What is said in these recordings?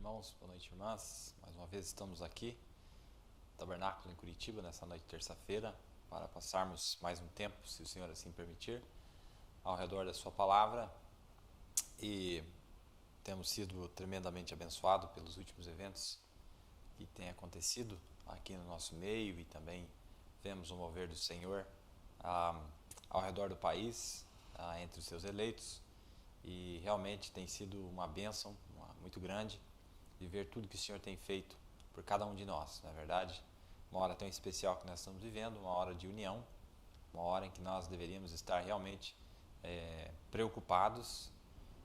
irmãos, boa noite, irmãs. Mais uma vez estamos aqui, no Tabernáculo em Curitiba, nessa noite de terça-feira, para passarmos mais um tempo, se o Senhor assim permitir, ao redor da sua palavra. E temos sido tremendamente abençoados pelos últimos eventos que têm acontecido aqui no nosso meio, e também vemos o mover do Senhor ao redor do país, entre os seus eleitos. E realmente tem sido uma bênção muito grande de ver tudo que o Senhor tem feito por cada um de nós, não é verdade? Uma hora tão especial que nós estamos vivendo, uma hora de união, uma hora em que nós deveríamos estar realmente preocupados,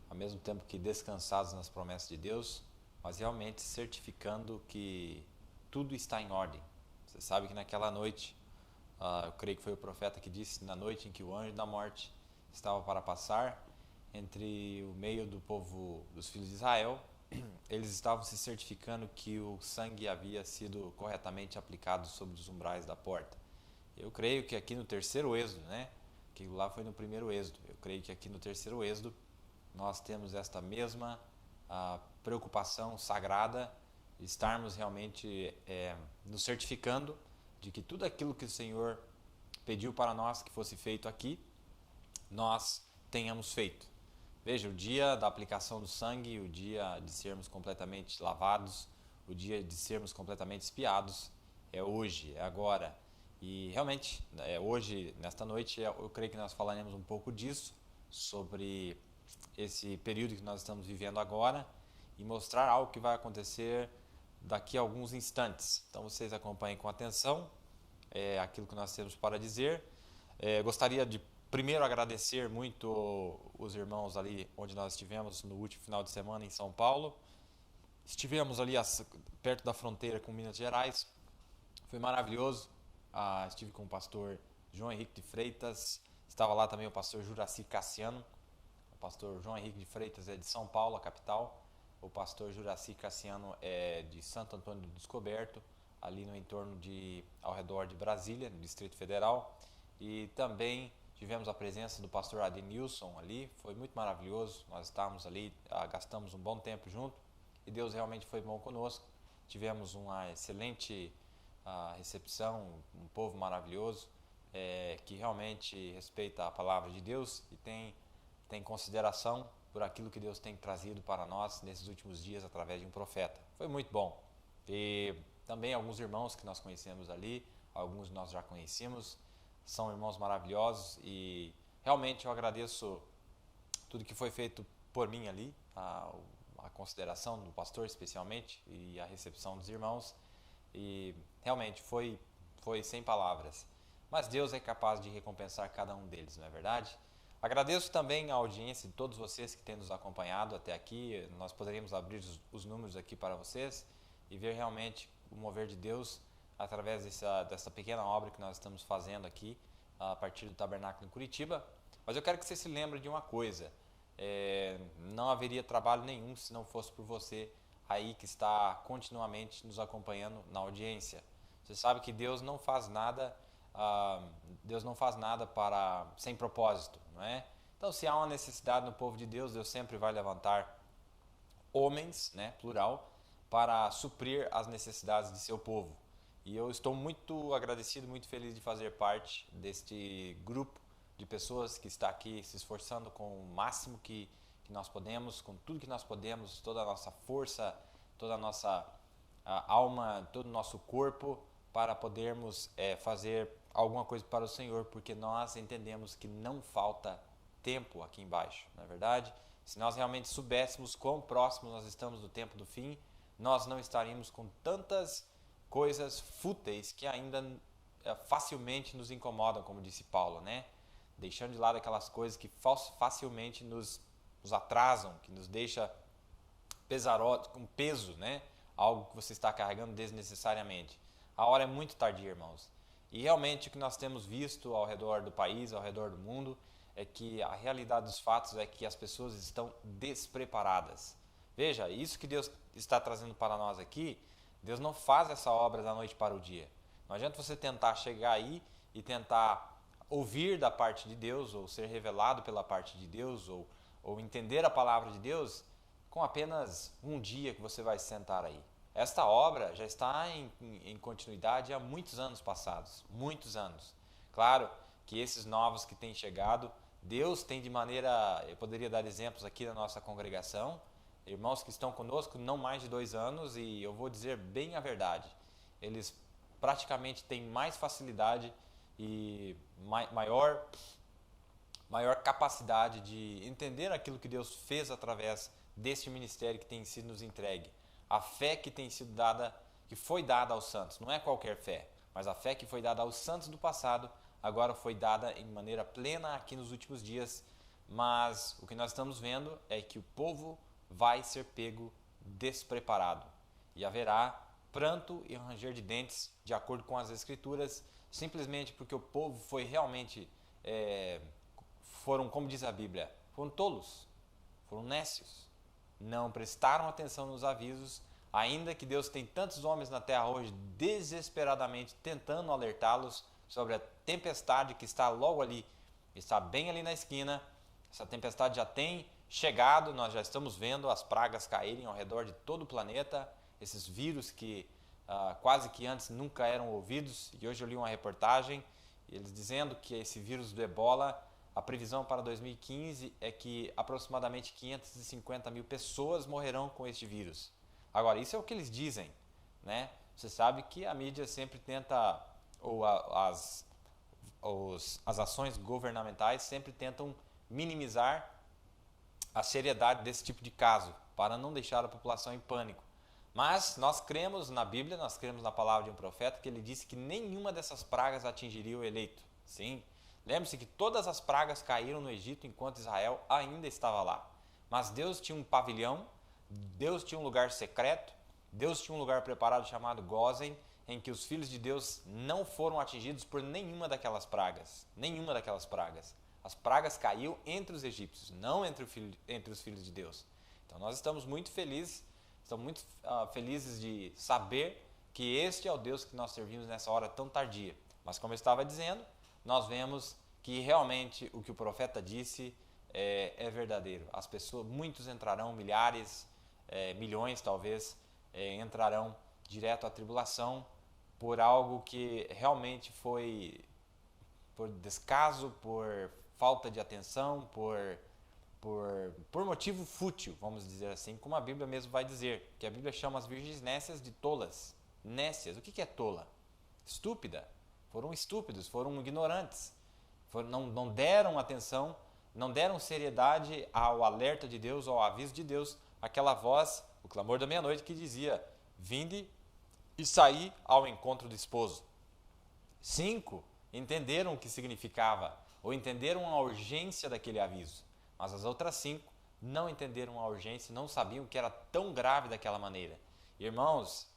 ao mesmo tempo que descansados nas promessas de Deus, mas realmente certificando que tudo está em ordem. Você sabe que naquela noite, eu creio que foi o profeta que disse, na noite em que o anjo da morte estava para passar entre o meio do povo dos filhos de Israel, eles estavam se certificando que o sangue havia sido corretamente aplicado sobre os umbrais da porta. Eu creio que aqui no terceiro êxodo, que lá foi no primeiro êxodo, eu creio que aqui no terceiro êxodo nós temos esta mesma preocupação sagrada de estarmos realmente nos certificando de que tudo aquilo que o Senhor pediu para nós que fosse feito aqui, nós tenhamos feito. Veja, o dia da aplicação do sangue, o dia de sermos completamente lavados, o dia de sermos completamente expiados, é hoje, é agora. E realmente, hoje, nesta noite, eu creio que nós falaremos um pouco disso, sobre esse período que nós estamos vivendo agora, e mostrar algo que vai acontecer daqui a alguns instantes. Então vocês acompanhem com atenção aquilo que nós temos para dizer. Gostaria de primeiro agradecer muito os irmãos ali onde nós estivemos no último final de semana em São Paulo. Estivemos ali perto da fronteira com Minas Gerais, foi maravilhoso. Estive com o pastor João Henrique de Freitas, estava lá também o pastor Juraci Cassiano. O pastor João Henrique de Freitas é de São Paulo, a capital. O pastor Juraci Cassiano é de Santo Antônio do Descoberto, ali no entorno ao redor de Brasília, no Distrito Federal. E também tivemos a presença do pastor Adenilson ali, foi muito maravilhoso. Nós estávamos ali, gastamos um bom tempo junto, e Deus realmente foi bom conosco. Tivemos uma excelente recepção, um povo maravilhoso, que realmente respeita a palavra de Deus e tem consideração por aquilo que Deus tem trazido para nós nesses últimos dias através de um profeta. Foi muito bom. E também alguns irmãos que nós conhecemos ali, alguns nós já conhecíamos, são irmãos maravilhosos, e realmente eu agradeço tudo que foi feito por mim ali, a consideração do pastor especialmente, e a recepção dos irmãos, e realmente foi sem palavras. Mas Deus é capaz de recompensar cada um deles, não é verdade? Agradeço também a audiência de todos vocês que têm nos acompanhado até aqui. Nós poderíamos abrir os números aqui para vocês e ver realmente o mover de Deus através dessa pequena obra que nós estamos fazendo aqui, a partir do Tabernáculo em Curitiba. Mas eu quero que você se lembre de uma coisa: não haveria trabalho nenhum se não fosse por você aí que está continuamente nos acompanhando na audiência. Você sabe que Deus não faz nada sem propósito, não é? Então, se há uma necessidade no povo de Deus, Deus sempre vai levantar homens, plural, para suprir as necessidades de seu povo. E eu estou muito agradecido, muito feliz de fazer parte deste grupo de pessoas que está aqui se esforçando com o máximo que nós podemos, com tudo que nós podemos, toda a nossa força, toda a nossa alma, todo o nosso corpo, para podermos fazer alguma coisa para o Senhor, porque nós entendemos que não falta tempo aqui embaixo, não é verdade? Se nós realmente soubéssemos quão próximos nós estamos do tempo do fim, nós não estaríamos com tantas coisas fúteis que ainda facilmente nos incomodam, como disse Paulo, deixando de lado aquelas coisas que facilmente nos atrasam, que nos deixa pesaroso, com peso, algo que você está carregando desnecessariamente. A hora é muito tardia, irmãos. E realmente o que nós temos visto ao redor do país, ao redor do mundo, é que a realidade dos fatos é que as pessoas estão despreparadas. Veja, isso que Deus está trazendo para nós aqui, Deus não faz essa obra da noite para o dia. Não adianta você tentar chegar aí e tentar ouvir da parte de Deus, ou ser revelado pela parte de Deus, ou entender a palavra de Deus, com apenas um dia que você vai sentar aí. Esta obra já está em continuidade há muitos anos passados, muitos anos. Claro que esses novos que têm chegado, Deus tem de maneira, eu poderia dar exemplos aqui na nossa congregação, irmãos que estão conosco não mais de 2 anos, e eu vou dizer bem a verdade, eles praticamente têm mais facilidade e maior capacidade de entender aquilo que Deus fez através deste ministério que tem sido nos entregue. A fé que tem sido dada, que foi dada aos santos, não é qualquer fé, mas a fé que foi dada aos santos do passado, agora foi dada em maneira plena aqui nos últimos dias, mas o que nós estamos vendo é que o povo vai ser pego despreparado e haverá pranto e ranger de dentes, de acordo com as Escrituras, simplesmente porque o povo foi realmente, foram, como diz a Bíblia, foram tolos, foram nécios, não prestaram atenção nos avisos, ainda que Deus tem tantos homens na terra hoje desesperadamente tentando alertá-los sobre a tempestade que está logo ali, está bem ali na esquina. Essa tempestade já tem chegado, nós já estamos vendo as pragas caírem ao redor de todo o planeta, esses vírus que quase que antes nunca eram ouvidos, e hoje eu li uma reportagem, eles dizendo que esse vírus do Ebola, a previsão para 2015 é que aproximadamente 550 mil pessoas morrerão com este vírus. Agora, isso é o que eles dizem, né? Você sabe que a mídia sempre tenta, ou as ações governamentais sempre tentam minimizar a seriedade desse tipo de caso, para não deixar a população em pânico. Mas nós cremos na Bíblia, nós cremos na palavra de um profeta, que ele disse que nenhuma dessas pragas atingiria o eleito. Sim, lembre-se que todas as pragas caíram no Egito enquanto Israel ainda estava lá. Mas Deus tinha um pavilhão, Deus tinha um lugar secreto, Deus tinha um lugar preparado chamado Gósen, em que os filhos de Deus não foram atingidos por nenhuma daquelas pragas. Nenhuma daquelas pragas. As pragas caíram entre os egípcios, não entre os filhos de Deus. Então nós estamos muito felizes de saber que este é o Deus que nós servimos nessa hora tão tardia. Mas como eu estava dizendo, nós vemos que realmente o que o profeta disse é verdadeiro. As pessoas, muitos entrarão, milhares, milhões talvez, entrarão direto à tribulação por algo que realmente foi por descaso, por falta de atenção, por motivo fútil, vamos dizer assim, como a Bíblia mesmo vai dizer, que a Bíblia chama as virgens nécias de tolas. Nécias, o que é tola? Estúpida. Foram estúpidos, foram ignorantes, não deram atenção, não deram seriedade ao alerta de Deus, ao aviso de Deus, aquela voz, o clamor da meia-noite que dizia, vinde e saí ao encontro do esposo. 5, entenderam o que significava, ou entenderam a urgência daquele aviso. Mas as outras 5 não entenderam a urgência, não sabiam que era tão grave daquela maneira. Irmãos,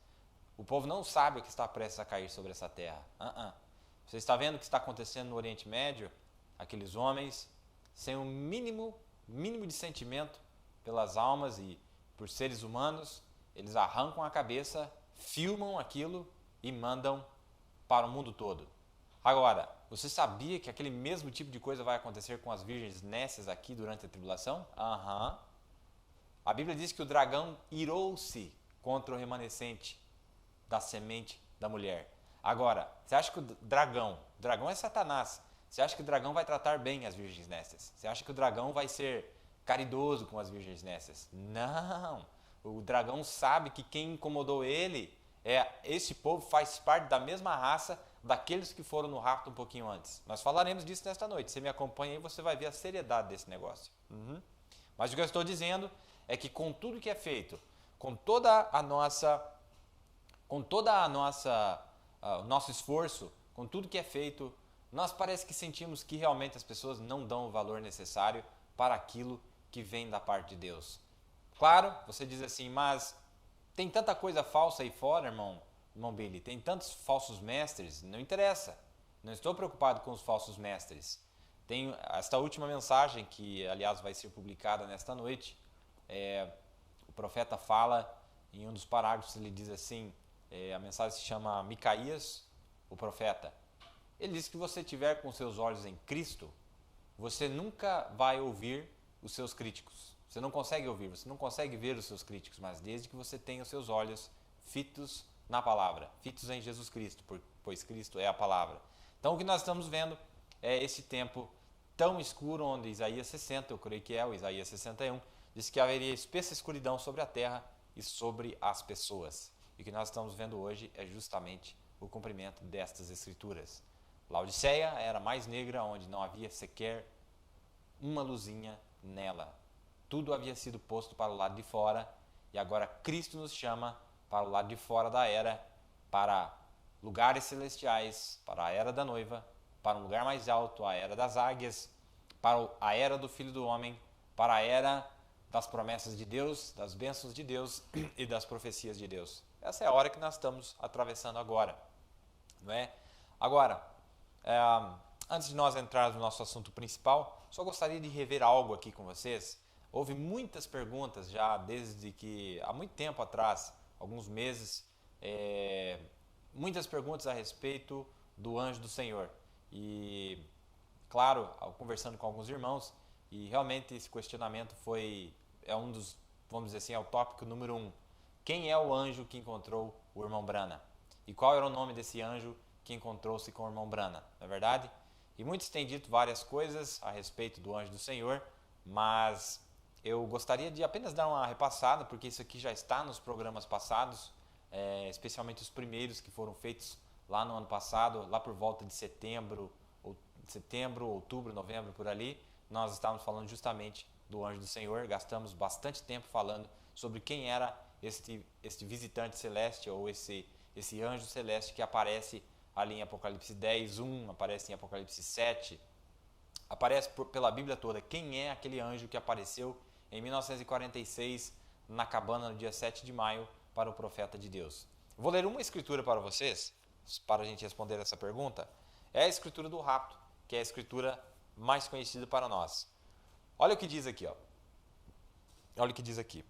o povo não sabe o que está prestes a cair sobre essa terra. Você está vendo o que está acontecendo no Oriente Médio? Aqueles homens sem um mínimo de sentimento pelas almas e por seres humanos, eles arrancam a cabeça, filmam aquilo e mandam para o mundo todo. Agora, você sabia que aquele mesmo tipo de coisa vai acontecer com as virgens nécias aqui durante a tribulação? A Bíblia diz que o dragão irou-se contra o remanescente da semente da mulher. Agora, você acha que o dragão é Satanás, você acha que o dragão vai tratar bem as virgens nécias? Você acha que o dragão vai ser caridoso com as virgens nécias? Não! O dragão sabe que quem incomodou ele esse povo faz parte da mesma raça daqueles que foram no rapto um pouquinho antes. Nós falaremos disso nesta noite. Você me acompanha aí, você vai ver a seriedade desse negócio. Mas o que eu estou dizendo é que com tudo que é feito, com toda a nossa o nosso esforço, com tudo que é feito, nós parece que sentimos que realmente as pessoas não dão o valor necessário para aquilo que vem da parte de Deus. Claro, você diz assim, mas tem tanta coisa falsa aí fora, irmão Billy, tem tantos falsos mestres, não interessa. Não estou preocupado com os falsos mestres. Tem esta última mensagem, que aliás vai ser publicada nesta noite, o profeta fala em um dos parágrafos, ele diz assim, a mensagem se chama Micaías, o profeta. Ele diz que se você tiver com seus olhos em Cristo, você nunca vai ouvir os seus críticos. Você não consegue ouvir, você não consegue ver os seus críticos, mas desde que você tenha os seus olhos fitos na palavra, fitos em Jesus Cristo, pois Cristo é a palavra. Então o que nós estamos vendo é esse tempo tão escuro onde Isaías 60, eu creio que é o Isaías 61, diz que haveria espessa escuridão sobre a terra e sobre as pessoas. E o que nós estamos vendo hoje é justamente o cumprimento destas escrituras. Laodiceia era mais negra, onde não havia sequer uma luzinha nela. Tudo havia sido posto para o lado de fora e agora Cristo nos chama para o lado de fora da era, para lugares celestiais, para a era da noiva, para um lugar mais alto, a era das águias, para a era do Filho do Homem, para a era das promessas de Deus, das bênçãos de Deus e das profecias de Deus. Essa é a hora que nós estamos atravessando agora, não é? Agora, antes de nós entrarmos no nosso assunto principal, só gostaria de rever algo aqui com vocês. Houve muitas perguntas já desde que, há muito tempo atrás, alguns meses, muitas perguntas a respeito do anjo do Senhor. E, claro, conversando com alguns irmãos, e realmente esse questionamento é um dos, vamos dizer assim, é o tópico número 1. Quem é o anjo que encontrou o irmão Brana? E qual era o nome desse anjo que encontrou-se com o irmão Brana? Não é verdade? E muitos têm dito várias coisas a respeito do anjo do Senhor, mas eu gostaria de apenas dar uma repassada, porque isso aqui já está nos programas passados, especialmente os primeiros que foram feitos lá no ano passado, lá por volta de setembro, outubro, novembro, por ali. Nós estávamos falando justamente do anjo do Senhor, gastamos bastante tempo falando sobre quem era este visitante celeste, ou esse anjo celeste que aparece ali em Apocalipse 10, 1, aparece em Apocalipse 7, aparece pela Bíblia toda. Quem é aquele anjo que apareceu em 1946 na cabana no dia 7 de maio para o profeta de Deus? Vou ler uma escritura para vocês, para a gente responder essa pergunta. É a escritura do rapto, que é a escritura mais conhecida para nós. Olha o que diz aqui, ó. Olha o que diz aqui.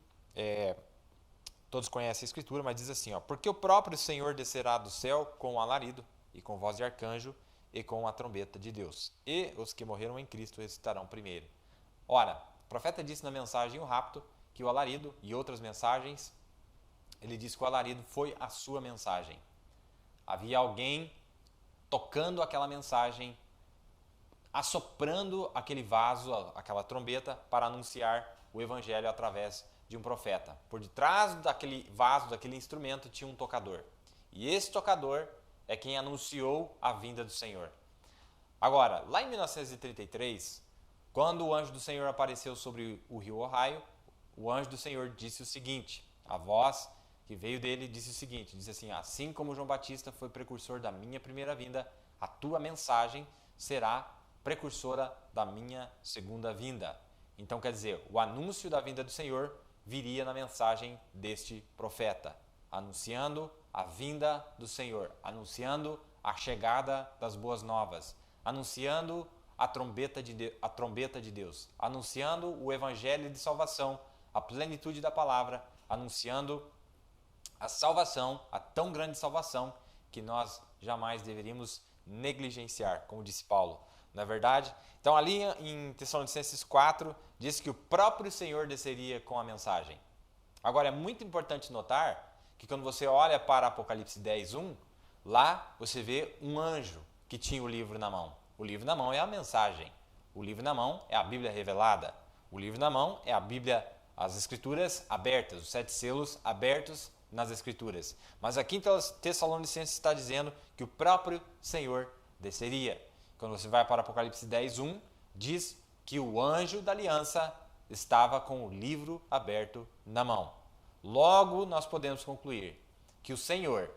Todos conhecem a escritura, mas diz assim, ó: porque o próprio Senhor descerá do céu com um alarido, e com voz de arcanjo, e com a trombeta de Deus. E os que morreram em Cristo ressuscitarão primeiro. Ora, o profeta disse na mensagem o rapto, que o alarido, e outras mensagens, ele disse que o alarido foi a sua mensagem. Havia alguém tocando aquela mensagem, assoprando aquele vaso, aquela trombeta, para anunciar o evangelho através de um profeta. Por detrás daquele vaso, daquele instrumento, tinha um tocador. E esse tocador é quem anunciou a vinda do Senhor. Agora, lá em 1933, quando o anjo do Senhor apareceu sobre o rio Ohio, o anjo do Senhor disse o seguinte, a voz que veio dele disse o seguinte, disse assim: assim como João Batista foi precursor da minha primeira vinda, a tua mensagem será precursora da minha segunda vinda. Então, quer dizer, o anúncio da vinda do Senhor viria na mensagem deste profeta, anunciando a vinda do Senhor, anunciando a chegada das boas novas, anunciando a trombeta de Deus, anunciando o evangelho de salvação, a plenitude da palavra, anunciando a salvação, a tão grande salvação que nós jamais deveríamos negligenciar, como disse Paulo. Não é verdade? Então, ali em Tessalonicenses 4, diz que o próprio Senhor desceria com a mensagem. Agora, é muito importante notar que quando você olha para Apocalipse 10, 1, lá você vê um anjo que tinha o livro na mão. O livro na mão é a mensagem. O livro na mão é a Bíblia revelada. O livro na mão é a Bíblia, as Escrituras abertas, os 7 selos abertos nas Escrituras. Mas aqui em Tessalonicenses está dizendo que o próprio Senhor desceria. Quando você vai para Apocalipse 10, 1, diz que o anjo da aliança estava com o livro aberto na mão. Logo, nós podemos concluir que o Senhor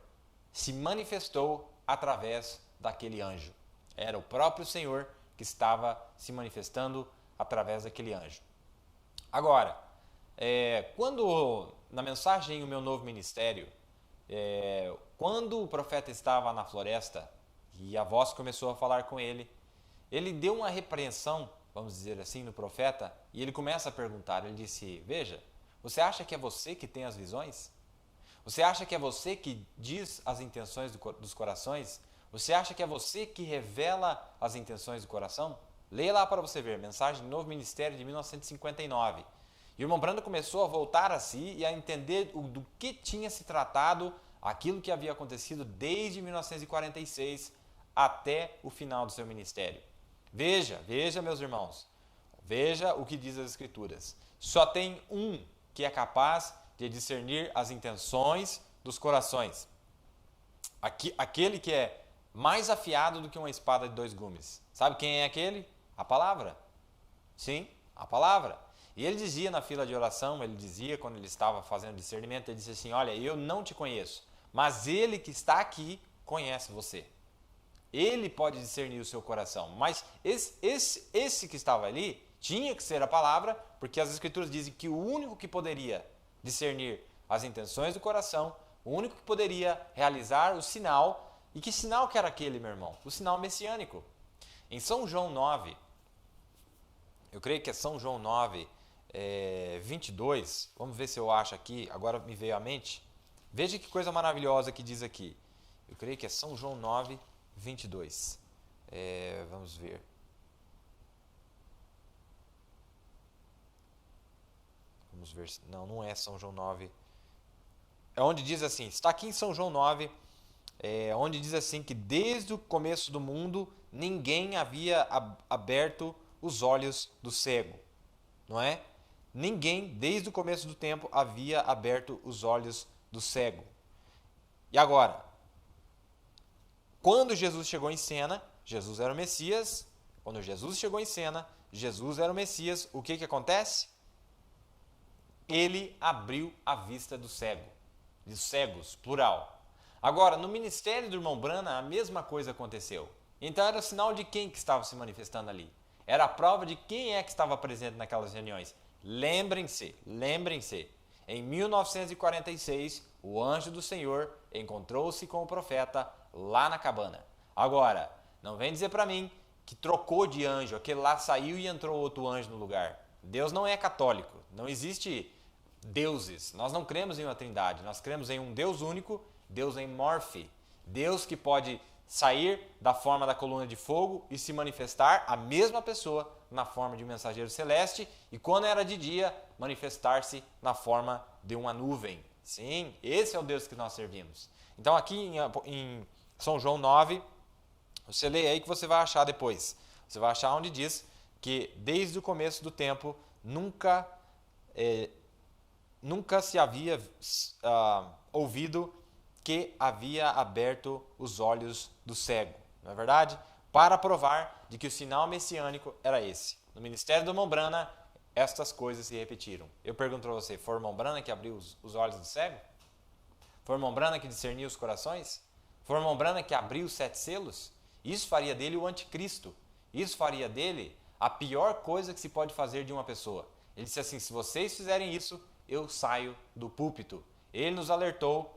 se manifestou através daquele anjo. Era o próprio Senhor que estava se manifestando através daquele anjo. Agora, quando na mensagem O Meu Novo Ministério, quando o profeta estava na floresta e a voz começou a falar com ele, ele deu uma repreensão, vamos dizer assim, no profeta, e ele começa a perguntar, ele disse: veja, você acha que é você que tem as visões? Você acha que é você que diz as intenções dos corações? Você acha que é você que revela as intenções do coração? Leia lá para você ver, mensagem Novo Ministério de 1959. E o irmão Branham começou a voltar a si e a entender do que tinha se tratado aquilo que havia acontecido desde 1946 até o final do seu ministério. Veja, meus irmãos, veja o que diz as Escrituras. Só tem um que é capaz de discernir as intenções dos corações. Aquele que é mais afiado do que uma espada de 2 gumes. Sabe quem é aquele? A palavra. Sim, a palavra. E ele dizia na fila de oração, ele dizia quando ele estava fazendo discernimento, ele disse assim, olha, eu não te conheço, mas ele que está aqui conhece você. Ele pode discernir o seu coração, mas esse que estava ali tinha que ser a palavra, porque as Escrituras dizem que o único que poderia discernir as intenções do coração, o único que poderia realizar o sinal, e que sinal que era aquele, meu irmão? O sinal messiânico. Em São João 9, eu creio que é São João 9, 22, vamos ver se eu acho aqui, agora me veio à mente. Veja que coisa maravilhosa que diz aqui. Eu creio que é São João 9, 22. Vamos ver. Vamos ver. Não é São João 9. É onde diz assim, está aqui em São João 9, onde diz assim que desde o começo do mundo ninguém havia aberto os olhos do cego, não é? Ninguém, desde o começo do tempo, havia aberto os olhos do cego. E agora, quando Jesus chegou em cena, Jesus era o Messias. Quando Jesus chegou em cena, Jesus era o Messias. O que acontece? Ele abriu a vista do cego, dos cegos, plural. Agora, no ministério do irmão Branham, a mesma coisa aconteceu. Então era o sinal de quem que estava se manifestando ali. Era a prova de quem é que estava presente naquelas reuniões. Lembrem-se, em 1946, o anjo do Senhor encontrou-se com o profeta lá na cabana. Agora, não vem dizer para mim que trocou de anjo, aquele lá saiu e entrou outro anjo no lugar. Deus não é católico, não existe deuses. Nós não cremos em uma trindade, nós cremos em um Deus único, Deus em morfe. Deus que pode sair da forma da coluna de fogo e se manifestar a mesma pessoa na forma de um mensageiro celeste e quando era de dia, manifestar-se na forma de uma nuvem. Sim, esse é o Deus que nós servimos. Então aqui em São João 9, você lê aí que você vai achar depois. Você vai achar onde diz que desde o começo do tempo nunca se havia ouvido que havia aberto os olhos do cego, não é verdade? Para provar de que o sinal messiânico era esse. No ministério do irmão Branham, estas coisas se repetiram. Eu pergunto para você, foi o irmão Branham que abriu os olhos do cego? Foi o irmão Branham que discerniu os corações? Foi o irmão Branham que abriu os 7 selos? Isso faria dele o anticristo. Isso faria dele a pior coisa que se pode fazer de uma pessoa. Ele disse assim, se vocês fizerem isso, eu saio do púlpito. Ele nos alertou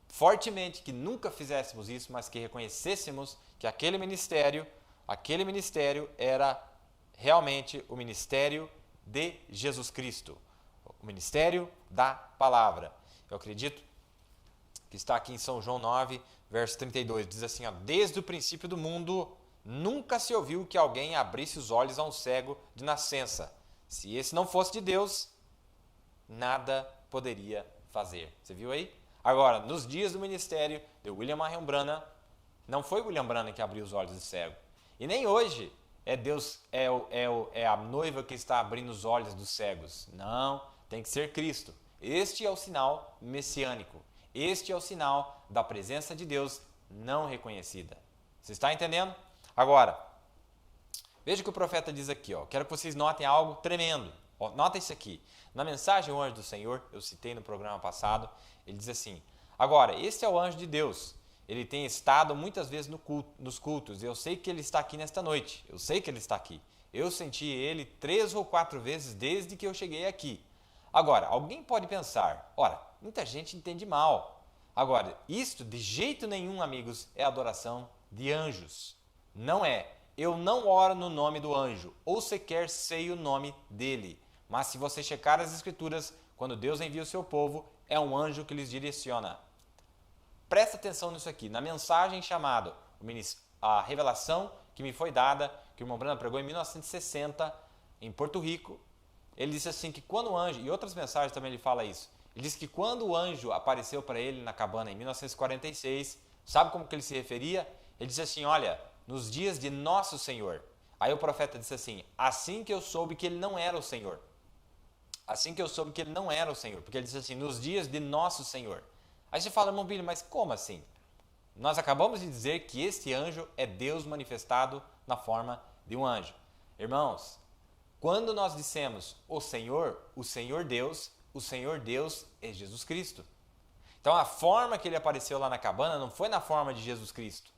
fortemente que nunca fizéssemos isso, mas que reconhecêssemos que aquele ministério era realmente o ministério de Jesus Cristo, o ministério da palavra. Eu acredito que está aqui em São João 9, verso 32, diz assim, ó, desde o princípio do mundo nunca se ouviu que alguém abrisse os olhos a um cego de nascença. Se esse não fosse de Deus, nada poderia fazer. Você viu aí? Agora, nos dias do ministério de William Marion Branham, não foi William Branham que abriu os olhos do cego. E nem hoje é Deus, é a noiva que está abrindo os olhos dos cegos. Não, tem que ser Cristo. Este é o sinal messiânico. Este é o sinal da presença de Deus não reconhecida. Você está entendendo? Agora, veja o que o profeta diz aqui. Ó. Quero que vocês notem algo tremendo. Ó, nota isso aqui. Na mensagem, o anjo do Senhor, eu citei no programa passado, ele diz assim, agora, este é o anjo de Deus. Ele tem estado muitas vezes nos cultos. Eu sei que ele está aqui nesta noite. Eu sei que ele está aqui. Eu senti ele 3 ou 4 vezes desde que eu cheguei aqui. Agora, alguém pode pensar, ora, muita gente entende mal. Agora, isto de jeito nenhum, amigos, é adoração de anjos. Não é. Eu não oro no nome do anjo, ou sequer sei o nome dele. Mas se você checar as Escrituras, quando Deus envia o seu povo, é um anjo que lhes direciona. Presta atenção nisso aqui. Na mensagem chamada A Revelação que me foi dada, que o irmão Branham pregou em 1960, em Porto Rico, ele disse assim que quando o anjo, e outras mensagens também ele fala isso, ele disse que quando o anjo apareceu para ele na cabana em 1946, sabe como que ele se referia? Ele disse assim, olha, nos dias de nosso Senhor. Aí o profeta disse assim, assim que eu soube que ele não era o Senhor. Assim que eu soube que ele não era o Senhor. Porque ele disse assim, nos dias de nosso Senhor. Aí você fala, irmão Billy, mas como assim? Nós acabamos de dizer que este anjo é Deus manifestado na forma de um anjo. Irmãos, quando nós dissemos o Senhor Deus é Jesus Cristo. Então a forma que ele apareceu lá na cabana não foi na forma de Jesus Cristo.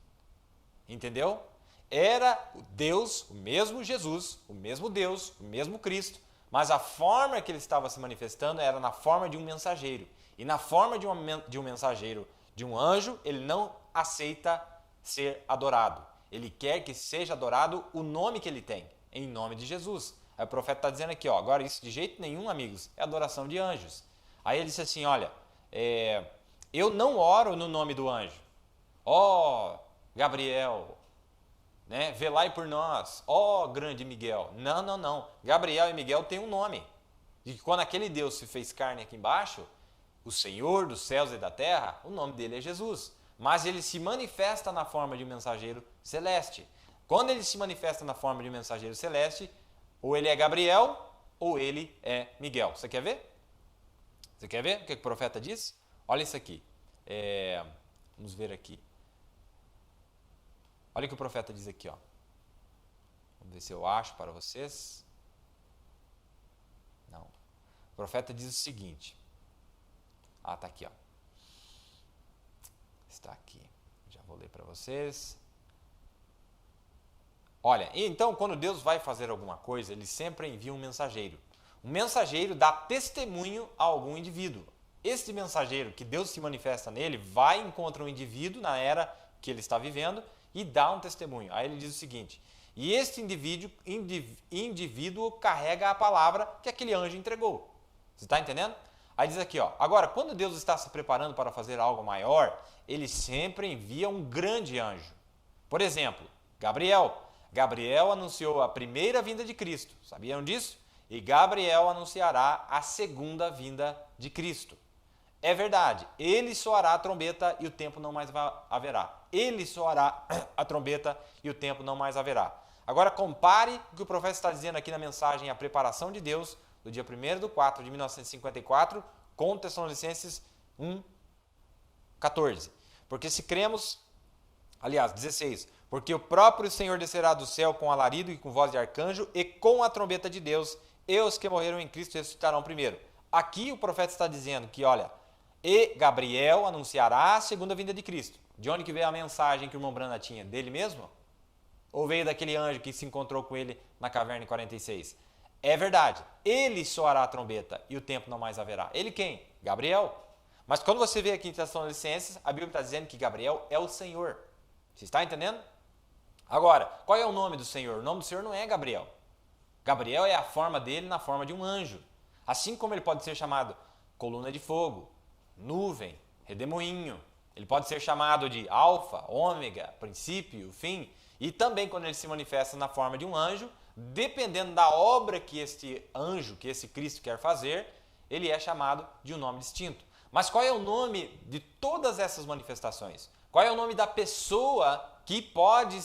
Entendeu? Era Deus, o mesmo Jesus, o mesmo Deus, o mesmo Cristo, mas a forma que ele estava se manifestando era na forma de um mensageiro. E na forma de um mensageiro, de um anjo, ele não aceita ser adorado. Ele quer que seja adorado o nome que ele tem, em nome de Jesus. Aí o profeta está dizendo aqui, ó, agora isso de jeito nenhum, amigos, é adoração de anjos. Aí ele disse assim, olha, eu não oro no nome do anjo. Ó, Gabriel, né? Velai por nós, ó grande Miguel. Não. Gabriel e Miguel têm um nome. E quando aquele Deus se fez carne aqui embaixo, o Senhor dos céus e da terra, o nome dele é Jesus. Mas ele se manifesta na forma de um mensageiro celeste. Quando ele se manifesta na forma de um mensageiro celeste, ou ele é Gabriel, ou ele é Miguel. Você quer ver? Você quer ver o que o profeta diz? Olha isso aqui. Vamos ver aqui. Olha o que o profeta diz aqui, ó. Vamos ver se eu acho para vocês. Não. O profeta diz o seguinte. Tá aqui, ó. Está aqui. Já vou ler para vocês. Olha, então quando Deus vai fazer alguma coisa, ele sempre envia um mensageiro. Um mensageiro dá testemunho a algum indivíduo. Este mensageiro que Deus se manifesta nele vai encontrar um indivíduo na era que ele está vivendo e dá um testemunho. Aí ele diz o seguinte, e este indivíduo carrega a palavra que aquele anjo entregou. Você está entendendo? Aí diz aqui, ó, agora, quando Deus está se preparando para fazer algo maior, ele sempre envia um grande anjo. Por exemplo, Gabriel. Gabriel anunciou a primeira vinda de Cristo. Sabiam disso? E Gabriel anunciará a segunda vinda de Cristo. É verdade, ele soará a trombeta e o tempo não mais haverá. Ele soará a trombeta e o tempo não mais haverá. Agora compare o que o profeta está dizendo aqui na mensagem A Preparação de Deus, do dia 1º de 1954, com Tessalonicenses 1:14. Porque se cremos, aliás, 16, porque o próprio Senhor descerá do céu com alarido e com voz de arcanjo e com a trombeta de Deus, e os que morreram em Cristo ressuscitarão primeiro. Aqui o profeta está dizendo que, olha, e Gabriel anunciará a segunda vinda de Cristo. De onde que veio a mensagem que o irmão Branda tinha? Dele mesmo? Ou veio daquele anjo que se encontrou com ele na caverna em 46? É verdade, ele soará a trombeta e o tempo não mais haverá. Ele quem? Gabriel. Mas quando você vê aqui em Tessalonicenses, a Bíblia está dizendo que Gabriel é o Senhor. Você está entendendo? Agora, qual é o nome do Senhor? O nome do Senhor não é Gabriel. Gabriel é a forma dele na forma de um anjo. Assim como ele pode ser chamado coluna de fogo, nuvem, redemoinho. Ele pode ser chamado de alfa, ômega, princípio, fim. E também quando ele se manifesta na forma de um anjo, dependendo da obra que este anjo, que esse Cristo quer fazer, ele é chamado de um nome distinto. Mas qual é o nome de todas essas manifestações? Qual é o nome da pessoa que pode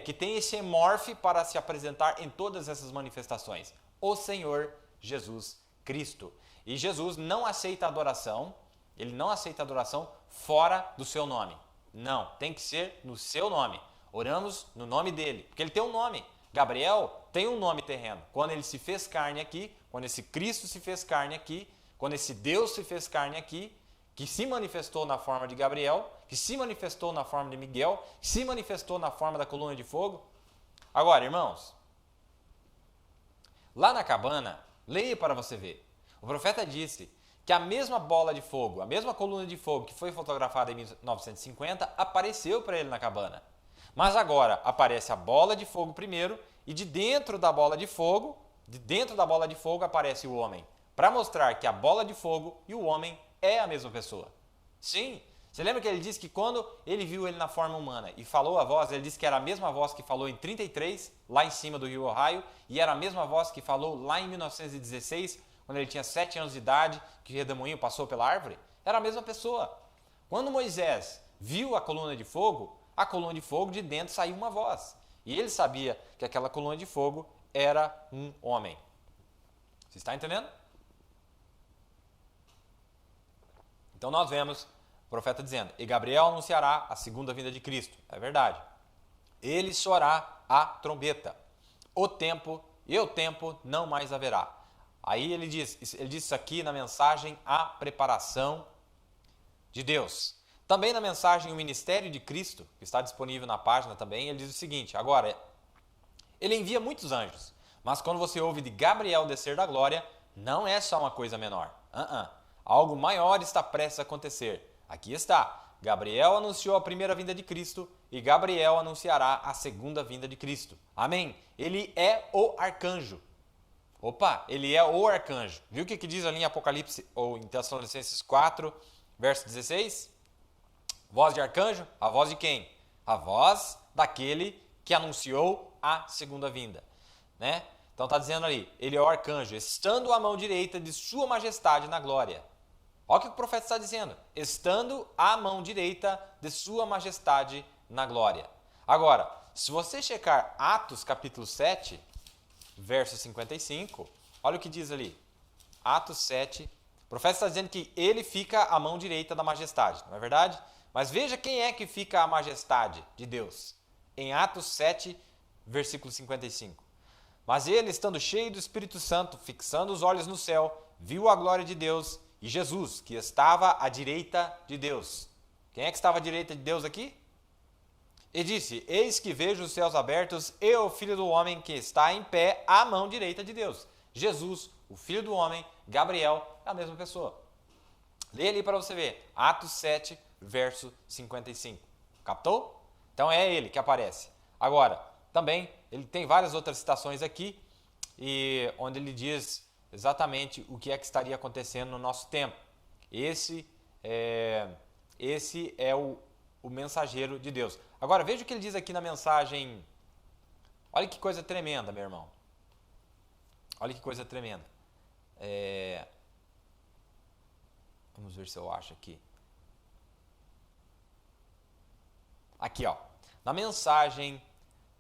que tem esse morfe para se apresentar em todas essas manifestações? O Senhor Jesus Cristo. E Jesus não aceita adoração, ele não aceita adoração fora do seu nome. Não, tem que ser no seu nome. Oramos no nome dele, porque ele tem um nome. Gabriel tem um nome terreno. Quando ele se fez carne aqui, quando esse Cristo se fez carne aqui, quando esse Deus se fez carne aqui, que se manifestou na forma de Gabriel, que se manifestou na forma de Miguel, que se manifestou na forma da coluna de fogo. Agora, irmãos, lá na cabana, leia para você ver. O profeta disse que a mesma bola de fogo, a mesma coluna de fogo que foi fotografada em 1950, apareceu para ele na cabana. Mas agora aparece a bola de fogo primeiro e de dentro da bola de fogo aparece o homem, para mostrar que a bola de fogo e o homem é a mesma pessoa. Sim, Você lembra que ele disse que quando ele viu ele na forma humana e falou a voz, ele disse que era a mesma voz que falou em 33, lá em cima do rio Ohio, e era a mesma voz que falou lá em 1916, quando ele tinha 7 anos de idade, que o redemoinho passou pela árvore? Era a mesma pessoa. Quando Moisés viu a coluna de fogo de dentro saiu uma voz. E ele sabia que aquela coluna de fogo era um homem. Você está entendendo? Então nós vemos o profeta dizendo, e Gabriel anunciará a segunda vinda de Cristo. É verdade. Ele soará a trombeta. O tempo não mais haverá. Aí ele diz isso aqui na mensagem A Preparação de Deus. Também na mensagem O Ministério de Cristo, que está disponível na página também, ele diz o seguinte, agora, ele envia muitos anjos, mas quando você ouve de Gabriel descer da glória, não é só uma coisa menor. Algo maior está prestes a acontecer. Aqui está. Gabriel anunciou a primeira vinda de Cristo e Gabriel anunciará a segunda vinda de Cristo. Amém? Ele é o arcanjo. Ele é o arcanjo. Viu o que diz ali em Apocalipse, ou em Tessalonicenses 4, verso 16? Voz de arcanjo? A voz de quem? A voz daquele que anunciou a segunda vinda. Né? Então está dizendo ali, ele é o arcanjo, estando à mão direita de sua majestade na glória. Olha o que o profeta está dizendo, estando à mão direita de sua majestade na glória. Agora, se você checar Atos capítulo 7, verso 55, olha o que diz ali. Atos 7, o profeta está dizendo que ele fica à mão direita da majestade, não é verdade? Mas veja quem é que fica à majestade de Deus. Em Atos 7, versículo 55. Mas ele, estando cheio do Espírito Santo, fixando os olhos no céu, viu a glória de Deus e Jesus, que estava à direita de Deus. Quem é que estava à direita de Deus aqui? E disse, eis que vejo os céus abertos e o Filho do Homem que está em pé à mão direita de Deus. Jesus, o Filho do Homem, Gabriel, é a mesma pessoa. Lê ali para você ver. Atos 7, verso 55. Captou? Então é ele que aparece. Agora, também, ele tem várias outras citações aqui, e onde ele diz exatamente o que é que estaria acontecendo no nosso tempo. Esse é o mensageiro de Deus. Agora, veja o que ele diz aqui na mensagem. Olha que coisa tremenda, meu irmão. Olha que coisa tremenda. Vamos ver se eu acho aqui. Aqui, ó. Na mensagem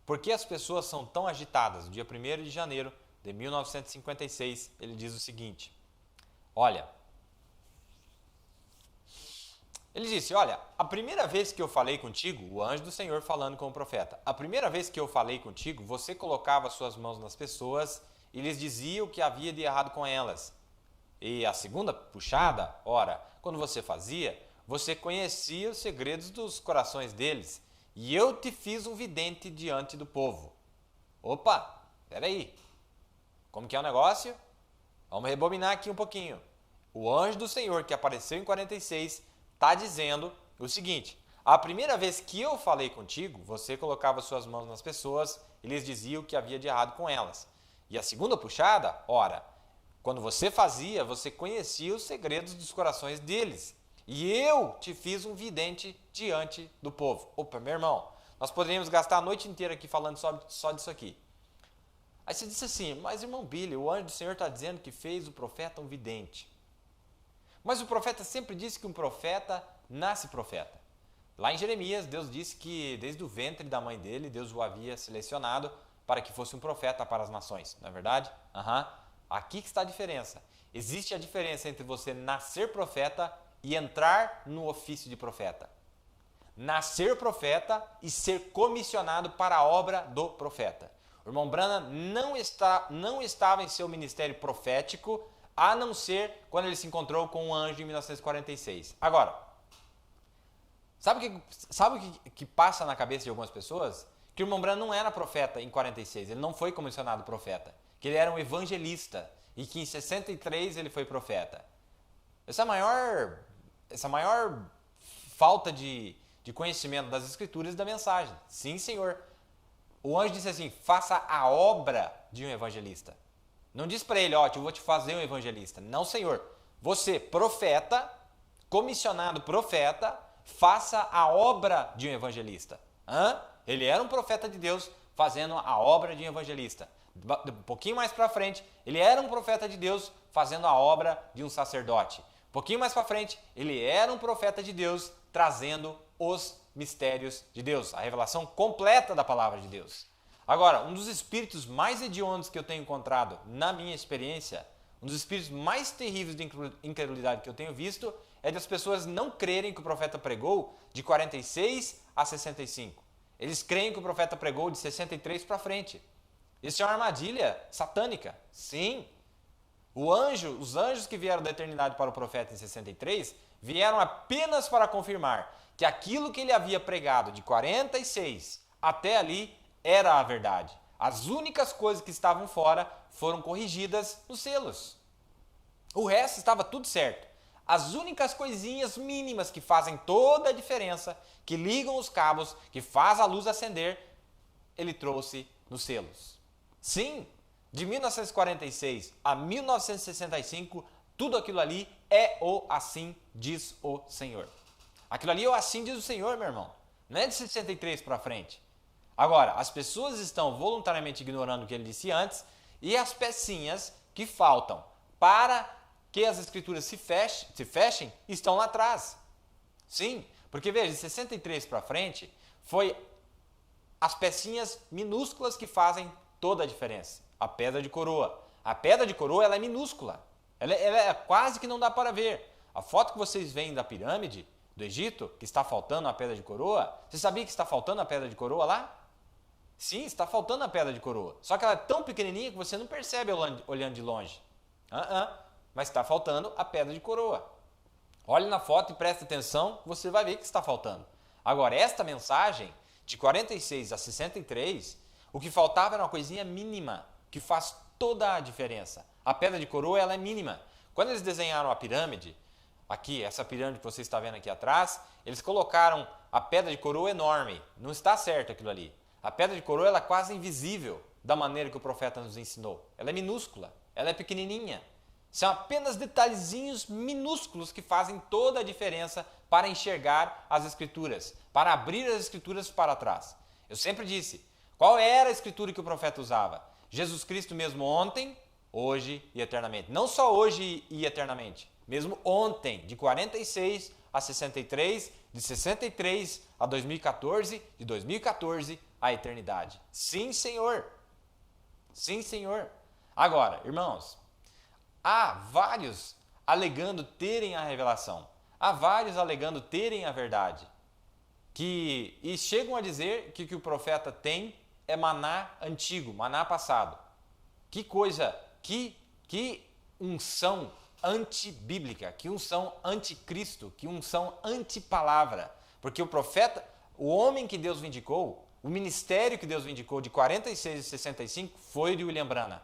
Por que as pessoas são tão agitadas? No dia 1º de janeiro de 1956, ele diz o seguinte. Olha, ele disse, olha, a primeira vez que eu falei contigo, o anjo do Senhor falando com o profeta, a primeira vez que eu falei contigo, você colocava suas mãos nas pessoas e lhes dizia o que havia de errado com elas. E a segunda puxada, ora, quando você fazia, você conhecia os segredos dos corações deles. E eu te fiz um vidente diante do povo. Opa, peraí. Como que é o negócio? Vamos rebobinar aqui um pouquinho. O anjo do Senhor que apareceu em 46 está dizendo o seguinte. A primeira vez que eu falei contigo, você colocava suas mãos nas pessoas e lhes dizia o que havia de errado com elas. E a segunda puxada, ora, quando você fazia, você conhecia os segredos dos corações deles. E eu te fiz um vidente diante do povo. Opa, meu irmão, nós poderíamos gastar a noite inteira aqui falando só disso aqui. Aí você disse assim, mas irmão Billy, o anjo do Senhor está dizendo que fez o profeta um vidente. Mas o profeta sempre disse que um profeta nasce profeta. Lá em Jeremias, Deus disse que desde o ventre da mãe dele, Deus o havia selecionado para que fosse um profeta para as nações. Não é verdade? Aqui que está a diferença. Existe a diferença entre você nascer profeta e entrar no ofício de profeta. Nascer profeta e ser comissionado para a obra do profeta. O irmão Branham não estava em seu ministério profético, a não ser quando ele se encontrou com um anjo em 1946. Agora, sabe o que passa na cabeça de algumas pessoas? Que o irmão Branham não era profeta em 46, ele não foi comissionado profeta, que ele era um evangelista e que em 63 ele foi profeta. Essa maior falta de conhecimento das escrituras e da mensagem. Sim, Senhor. O anjo disse assim, faça a obra de um evangelista. Não diz para ele, eu vou te fazer um evangelista. Não, Senhor. Você, profeta, comissionado profeta, faça a obra de um evangelista. Ele era um profeta de Deus fazendo a obra de um evangelista. Um pouquinho mais para frente, ele era um profeta de Deus fazendo a obra de um sacerdote. Um pouquinho mais para frente, ele era um profeta de Deus trazendo os mistérios de Deus, a revelação completa da palavra de Deus. Agora, um dos espíritos mais hediondos que eu tenho encontrado na minha experiência, um dos espíritos mais terríveis de incredulidade que eu tenho visto, é das pessoas não crerem que o profeta pregou de 46 a 65. Eles creem que o profeta pregou de 63 para frente. Isso é uma armadilha satânica. Sim. Os anjos que vieram da eternidade para o profeta em 63 vieram apenas para confirmar que aquilo que ele havia pregado de 46 até ali era a verdade. As únicas coisas que estavam fora foram corrigidas nos selos. O resto estava tudo certo. As únicas coisinhas mínimas que fazem toda a diferença, que ligam os cabos, que faz a luz acender, ele trouxe nos selos. Sim, de 1946 a 1965, tudo aquilo ali é o assim diz o Senhor. Aquilo ali é o assim diz o Senhor, meu irmão. Não é de 63 para frente. Agora, as pessoas estão voluntariamente ignorando o que ele disse antes e as pecinhas que faltam para que as escrituras se fechem estão lá atrás. Sim, porque veja, de 63 para frente foi as pecinhas minúsculas que fazem toda a diferença. A pedra de coroa. A pedra de coroa ela é minúscula. Ela é quase que não dá para ver. A foto que vocês veem da pirâmide do Egito, que está faltando a pedra de coroa, você sabia que está faltando a pedra de coroa lá? Sim, está faltando a pedra de coroa. Só que ela é tão pequenininha que você não percebe olhando de longe. Mas está faltando a pedra de coroa. Olhe na foto e preste atenção, você vai ver que está faltando. Agora, esta mensagem, de 46 a 63, o que faltava era uma coisinha mínima, que faz toda a diferença. A pedra de coroa ela é mínima. Quando eles desenharam a pirâmide, aqui, essa pirâmide que você está vendo aqui atrás, eles colocaram a pedra de coroa enorme. Não está certo aquilo ali. A pedra de coroa ela é quase invisível da maneira que o profeta nos ensinou. Ela é minúscula, ela é pequenininha. São apenas detalhezinhos minúsculos que fazem toda a diferença para enxergar as escrituras, para abrir as escrituras para trás. Eu sempre disse, qual era a escritura que o profeta usava? Jesus Cristo mesmo ontem, hoje e eternamente. Não só hoje e eternamente, mesmo ontem, de 46 a 63, de 63 a 2014, de 2014 à eternidade. Sim, Senhor. Sim, Senhor. Agora, irmãos, há vários alegando terem a revelação. Há vários alegando terem a verdade. E chegam a dizer que o que o profeta tem é maná antigo, maná passado. Que coisa, que unção antibíblica, que unção anticristo, que unção antipalavra. Porque o profeta, o homem que Deus vindicou, o ministério que Deus vindicou de 46 e 65 foi de William Branham.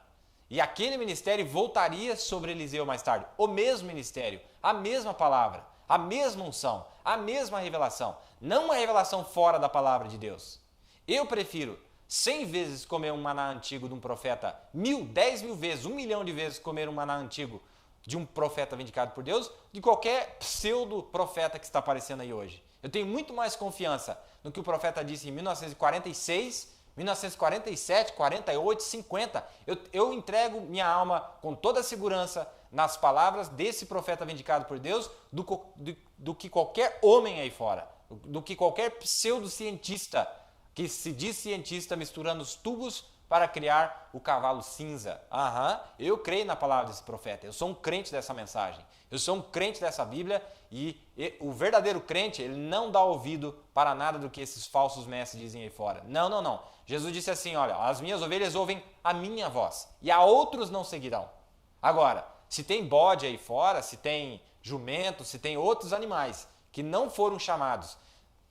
E aquele ministério voltaria sobre Eliseu mais tarde. O mesmo ministério, a mesma palavra, a mesma unção, a mesma revelação. Não uma revelação fora da palavra de Deus. Eu prefiro 100 vezes comer um maná antigo de um profeta, 10 mil vezes, 1 milhão de vezes comer um maná antigo de um profeta vindicado por Deus, de qualquer pseudo-profeta que está aparecendo aí hoje. Eu tenho muito mais confiança no que o profeta disse em 1946, 1947, 48, 50. Eu entrego minha alma com toda a segurança nas palavras desse profeta vindicado por Deus do que qualquer homem aí fora, do que qualquer pseudocientista que se diz cientista misturando os tubos para criar o cavalo cinza. Eu creio na palavra desse profeta, eu sou um crente dessa mensagem, eu sou um crente dessa Bíblia e o verdadeiro crente, ele não dá ouvido para nada do que esses falsos mestres dizem aí fora. Não. Jesus disse assim, olha, as minhas ovelhas ouvem a minha voz e a outros não seguirão. Agora, se tem bode aí fora, se tem jumento, se tem outros animais que não foram chamados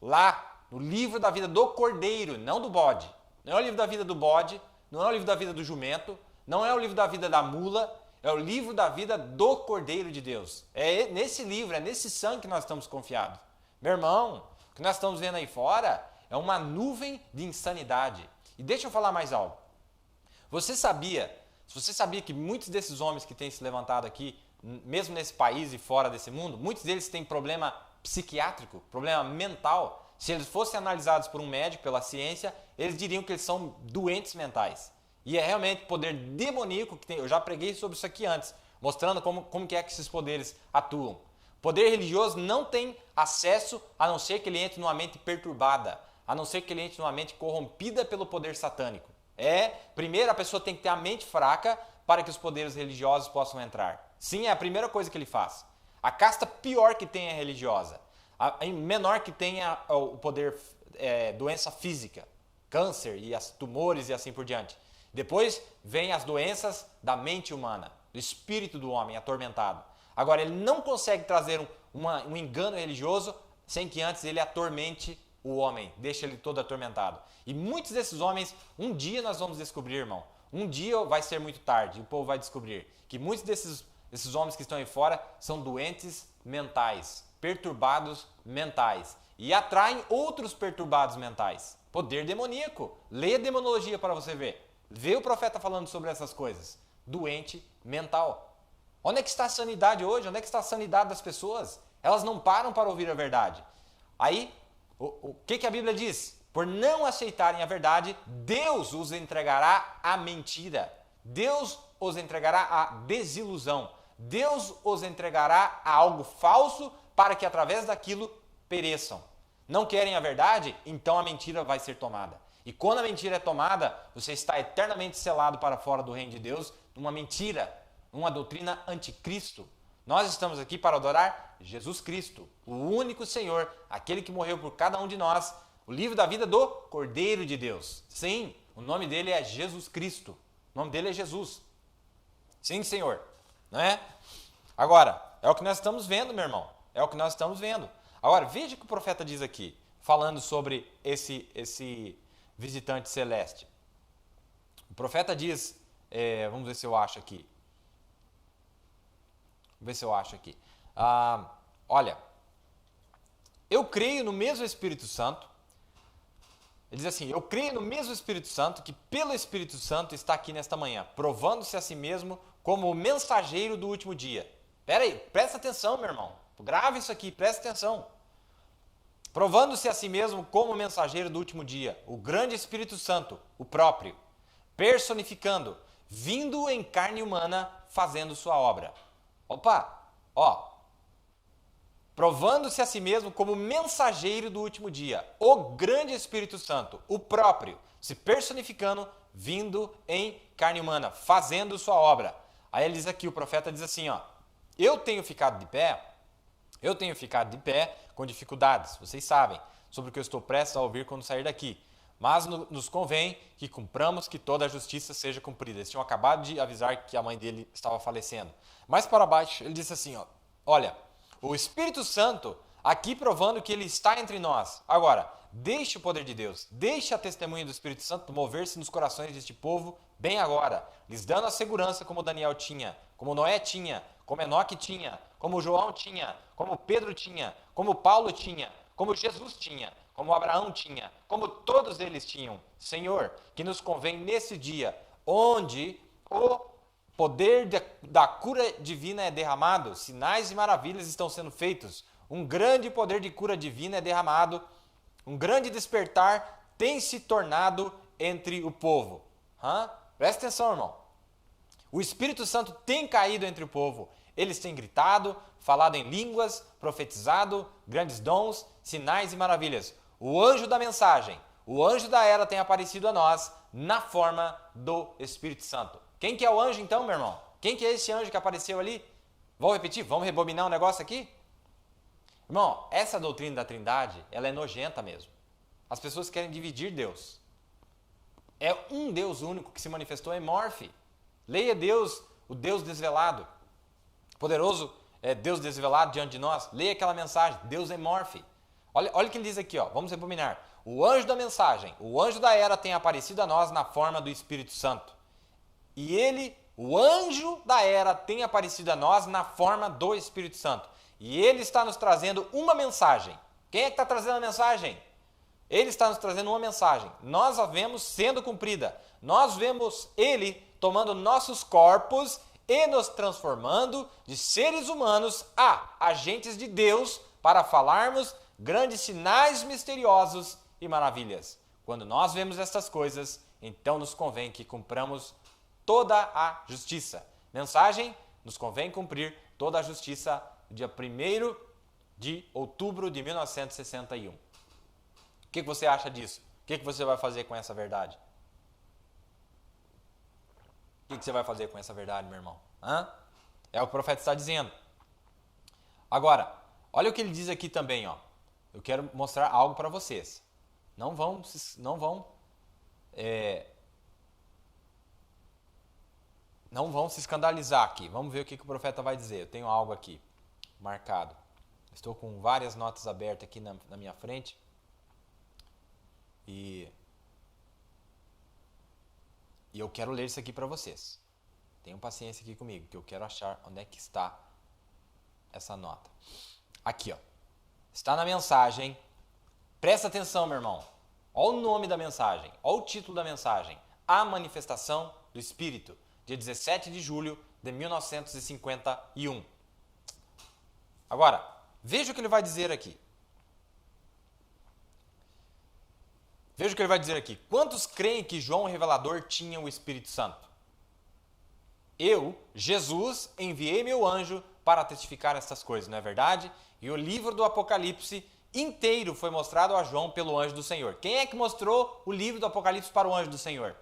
lá no livro da vida do cordeiro, não do bode. Não é o livro da vida do bode, não é o livro da vida do jumento, não é o livro da vida da mula, é o livro da vida do Cordeiro de Deus. É nesse livro, é nesse sangue que nós estamos confiados. Meu irmão, o que nós estamos vendo aí fora é uma nuvem de insanidade. E deixa eu falar mais algo. Você sabia que muitos desses homens que têm se levantado aqui, mesmo nesse país e fora desse mundo, muitos deles têm problema psiquiátrico, problema mental, se eles fossem analisados por um médico, pela ciência, eles diriam que eles são doentes mentais. E é realmente poder demoníaco que tem. Eu já preguei sobre isso aqui antes, mostrando como que é que esses poderes atuam. O poder religioso não tem acesso a não ser que ele entre numa mente perturbada, a não ser que ele entre numa mente corrompida pelo poder satânico. Primeiro a pessoa tem que ter a mente fraca para que os poderes religiosos possam entrar. Sim, é a primeira coisa que ele faz. A casta pior que tem é religiosa. A menor que tenha o poder, doença física, câncer e tumores e assim por diante. Depois vem as doenças da mente humana, do espírito do homem atormentado. Agora, ele não consegue trazer um engano religioso sem que antes ele atormente o homem, deixa ele todo atormentado. E muitos desses homens, um dia nós vamos descobrir, irmão, um dia vai ser muito tarde, o povo vai descobrir que muitos desses homens que estão aí fora são doentes mentais, perturbados mentais e atraem outros perturbados mentais. Poder demoníaco. Leia demonologia para você ver. Vê o profeta falando sobre essas coisas. Doente mental. Onde é que está a sanidade hoje? Onde é que está a sanidade das pessoas? Elas não param para ouvir a verdade. Aí, o que a Bíblia diz? Por não aceitarem a verdade, Deus os entregará à mentira. Deus os entregará à desilusão. Deus os entregará a algo falso para que através daquilo pereçam. Não querem a verdade? Então a mentira vai ser tomada. E quando a mentira é tomada, você está eternamente selado para fora do reino de Deus, numa mentira, uma doutrina anticristo. Nós estamos aqui para adorar Jesus Cristo, o único Senhor, aquele que morreu por cada um de nós, o livro da vida do Cordeiro de Deus. Sim, o nome dele é Jesus Cristo. O nome dele é Jesus. Sim, Senhor. Não é? Agora, é o que nós estamos vendo, meu irmão. É o que nós estamos vendo. Agora, veja o que o profeta diz aqui, falando sobre esse visitante celeste. O profeta diz, vamos ver se eu acho aqui. Olha, eu creio no mesmo Espírito Santo. Ele diz assim, eu creio no mesmo Espírito Santo que pelo Espírito Santo está aqui nesta manhã, provando-se a si mesmo como o mensageiro do último dia. Espera aí, presta atenção, meu irmão. Grave isso aqui, presta atenção. Provando-se a si mesmo como o mensageiro do último dia, o grande Espírito Santo, o próprio, personificando, vindo em carne humana, fazendo sua obra. Provando-se a si mesmo como mensageiro do último dia, o grande Espírito Santo, o próprio, se personificando, vindo em carne humana, fazendo sua obra. Aí ele diz aqui, o profeta diz assim, eu tenho ficado de pé com dificuldades, vocês sabem, sobre o que eu estou prestes a ouvir quando sair daqui. Mas nos convém que cumpramos que toda a justiça seja cumprida. Eles tinham acabado de avisar que a mãe dele estava falecendo. Mais para baixo, ele disse assim, olha, o Espírito Santo aqui provando que ele está entre nós. Agora, deixe o poder de Deus, deixe a testemunha do Espírito Santo mover-se nos corações deste povo bem agora, lhes dando a segurança como Daniel tinha, como Noé tinha, como Enoque tinha, como João tinha, como Pedro tinha, como Paulo tinha, como Jesus tinha, como Abraão tinha, como todos eles tinham. Senhor, que nos convém nesse dia, onde o poder da cura divina é derramado, sinais e maravilhas estão sendo feitos, um grande poder de cura divina é derramado, um grande despertar tem se tornado entre o povo. Presta atenção, irmão. O Espírito Santo tem caído entre o povo. Eles têm gritado, falado em línguas, profetizado, grandes dons, sinais e maravilhas. O anjo da mensagem, o anjo da era tem aparecido a nós na forma do Espírito Santo. Quem que é o anjo então, meu irmão? Quem que é esse anjo que apareceu ali? Vou repetir, vamos rebobinar um negócio aqui? Irmão, essa doutrina da Trindade, ela é nojenta mesmo. As pessoas querem dividir Deus. É um Deus único que se manifestou em Morfe. Leia Deus, o Deus desvelado. Poderoso Deus desvelado diante de nós. Leia aquela mensagem, Deus em Morfe. Olha o que ele diz aqui, vamos rebobinar. O anjo da mensagem, o anjo da era tem aparecido a nós na forma do Espírito Santo. E ele, o anjo da era, tem aparecido a nós na forma do Espírito Santo. E ele está nos trazendo uma mensagem. Quem é que está trazendo a mensagem? Ele está nos trazendo uma mensagem. Nós a vemos sendo cumprida. Nós vemos ele tomando nossos corpos e nos transformando de seres humanos a agentes de Deus para falarmos grandes sinais misteriosos e maravilhas. Quando nós vemos estas coisas, então nos convém que cumpramos toda a justiça. Mensagem: nos convém cumprir toda a justiça no dia 1º de outubro de 1961. O que você acha disso? O que você vai fazer com essa verdade? O que você vai fazer com essa verdade, meu irmão? É o que o profeta está dizendo. Agora, olha o que ele diz aqui também, ó. Eu quero mostrar algo para vocês. Não vão se escandalizar aqui. Vamos ver o que o profeta vai dizer. Eu tenho algo aqui marcado. Estou com várias notas abertas aqui na minha frente. E eu quero ler isso aqui para vocês. Tenham paciência aqui comigo, que eu quero achar onde é que está essa nota. Aqui, ó. Está na mensagem. Presta atenção, meu irmão. Olha o nome da mensagem. Olha o título da mensagem. A Manifestação do Espírito. Dia 17 de julho de 1951. Agora, veja o que ele vai dizer aqui. Veja o que ele vai dizer aqui. Quantos creem que João o Revelador tinha o Espírito Santo? Eu, Jesus, enviei meu anjo para testificar estas coisas, não é verdade? E o livro do Apocalipse inteiro foi mostrado a João pelo anjo do Senhor. Quem é que mostrou o livro do Apocalipse para o anjo do Senhor?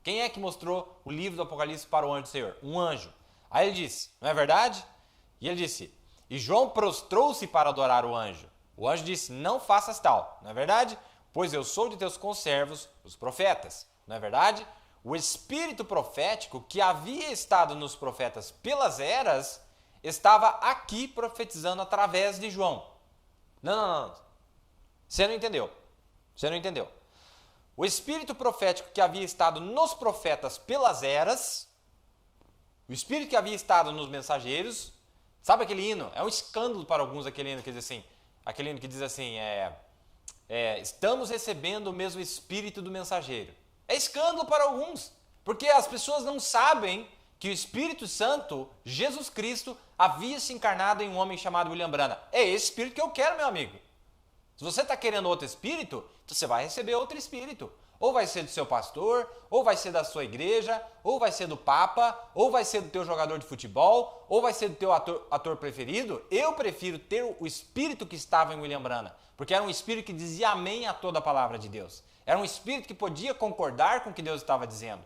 Quem é que mostrou o livro do Apocalipse para o anjo do Senhor? Um anjo. Aí ele disse, não é verdade? E ele disse, e João prostrou-se para adorar o anjo. O anjo disse, não faças tal, não é verdade? Pois eu sou de teus conservos, os profetas, não é verdade? O espírito profético que havia estado nos profetas pelas eras, estava aqui profetizando através de João. Não. Você não entendeu. O espírito profético que havia estado nos profetas pelas eras, o espírito que havia estado nos mensageiros, sabe aquele hino? É um escândalo para alguns aquele hino que diz assim, estamos recebendo o mesmo espírito do mensageiro. É escândalo para alguns, porque as pessoas não sabem que o Espírito Santo, Jesus Cristo, havia se encarnado em um homem chamado William Branham. É esse espírito que eu quero, meu amigo. Se você está querendo outro espírito, então você vai receber outro espírito. Ou vai ser do seu pastor, ou vai ser da sua igreja, ou vai ser do Papa, ou vai ser do teu jogador de futebol, ou vai ser do teu ator preferido. Eu prefiro ter o espírito que estava em William Branham, porque era um espírito que dizia amém a toda a palavra de Deus. Era um espírito que podia concordar com o que Deus estava dizendo.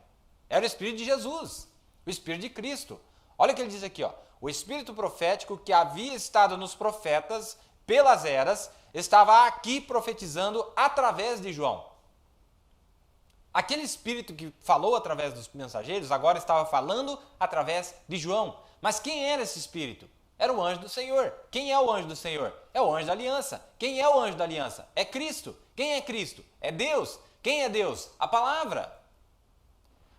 Era o espírito de Jesus, o espírito de Cristo. Olha o que ele diz aqui, ó. O espírito profético que havia estado nos profetas pelas eras, estava aqui profetizando através de João. Aquele espírito que falou através dos mensageiros, agora estava falando através de João. Mas quem era esse espírito? Era o anjo do Senhor. Quem é o anjo do Senhor? É o anjo da aliança. Quem é o anjo da aliança? É Cristo. Quem é Cristo? É Deus. Quem é Deus? A palavra.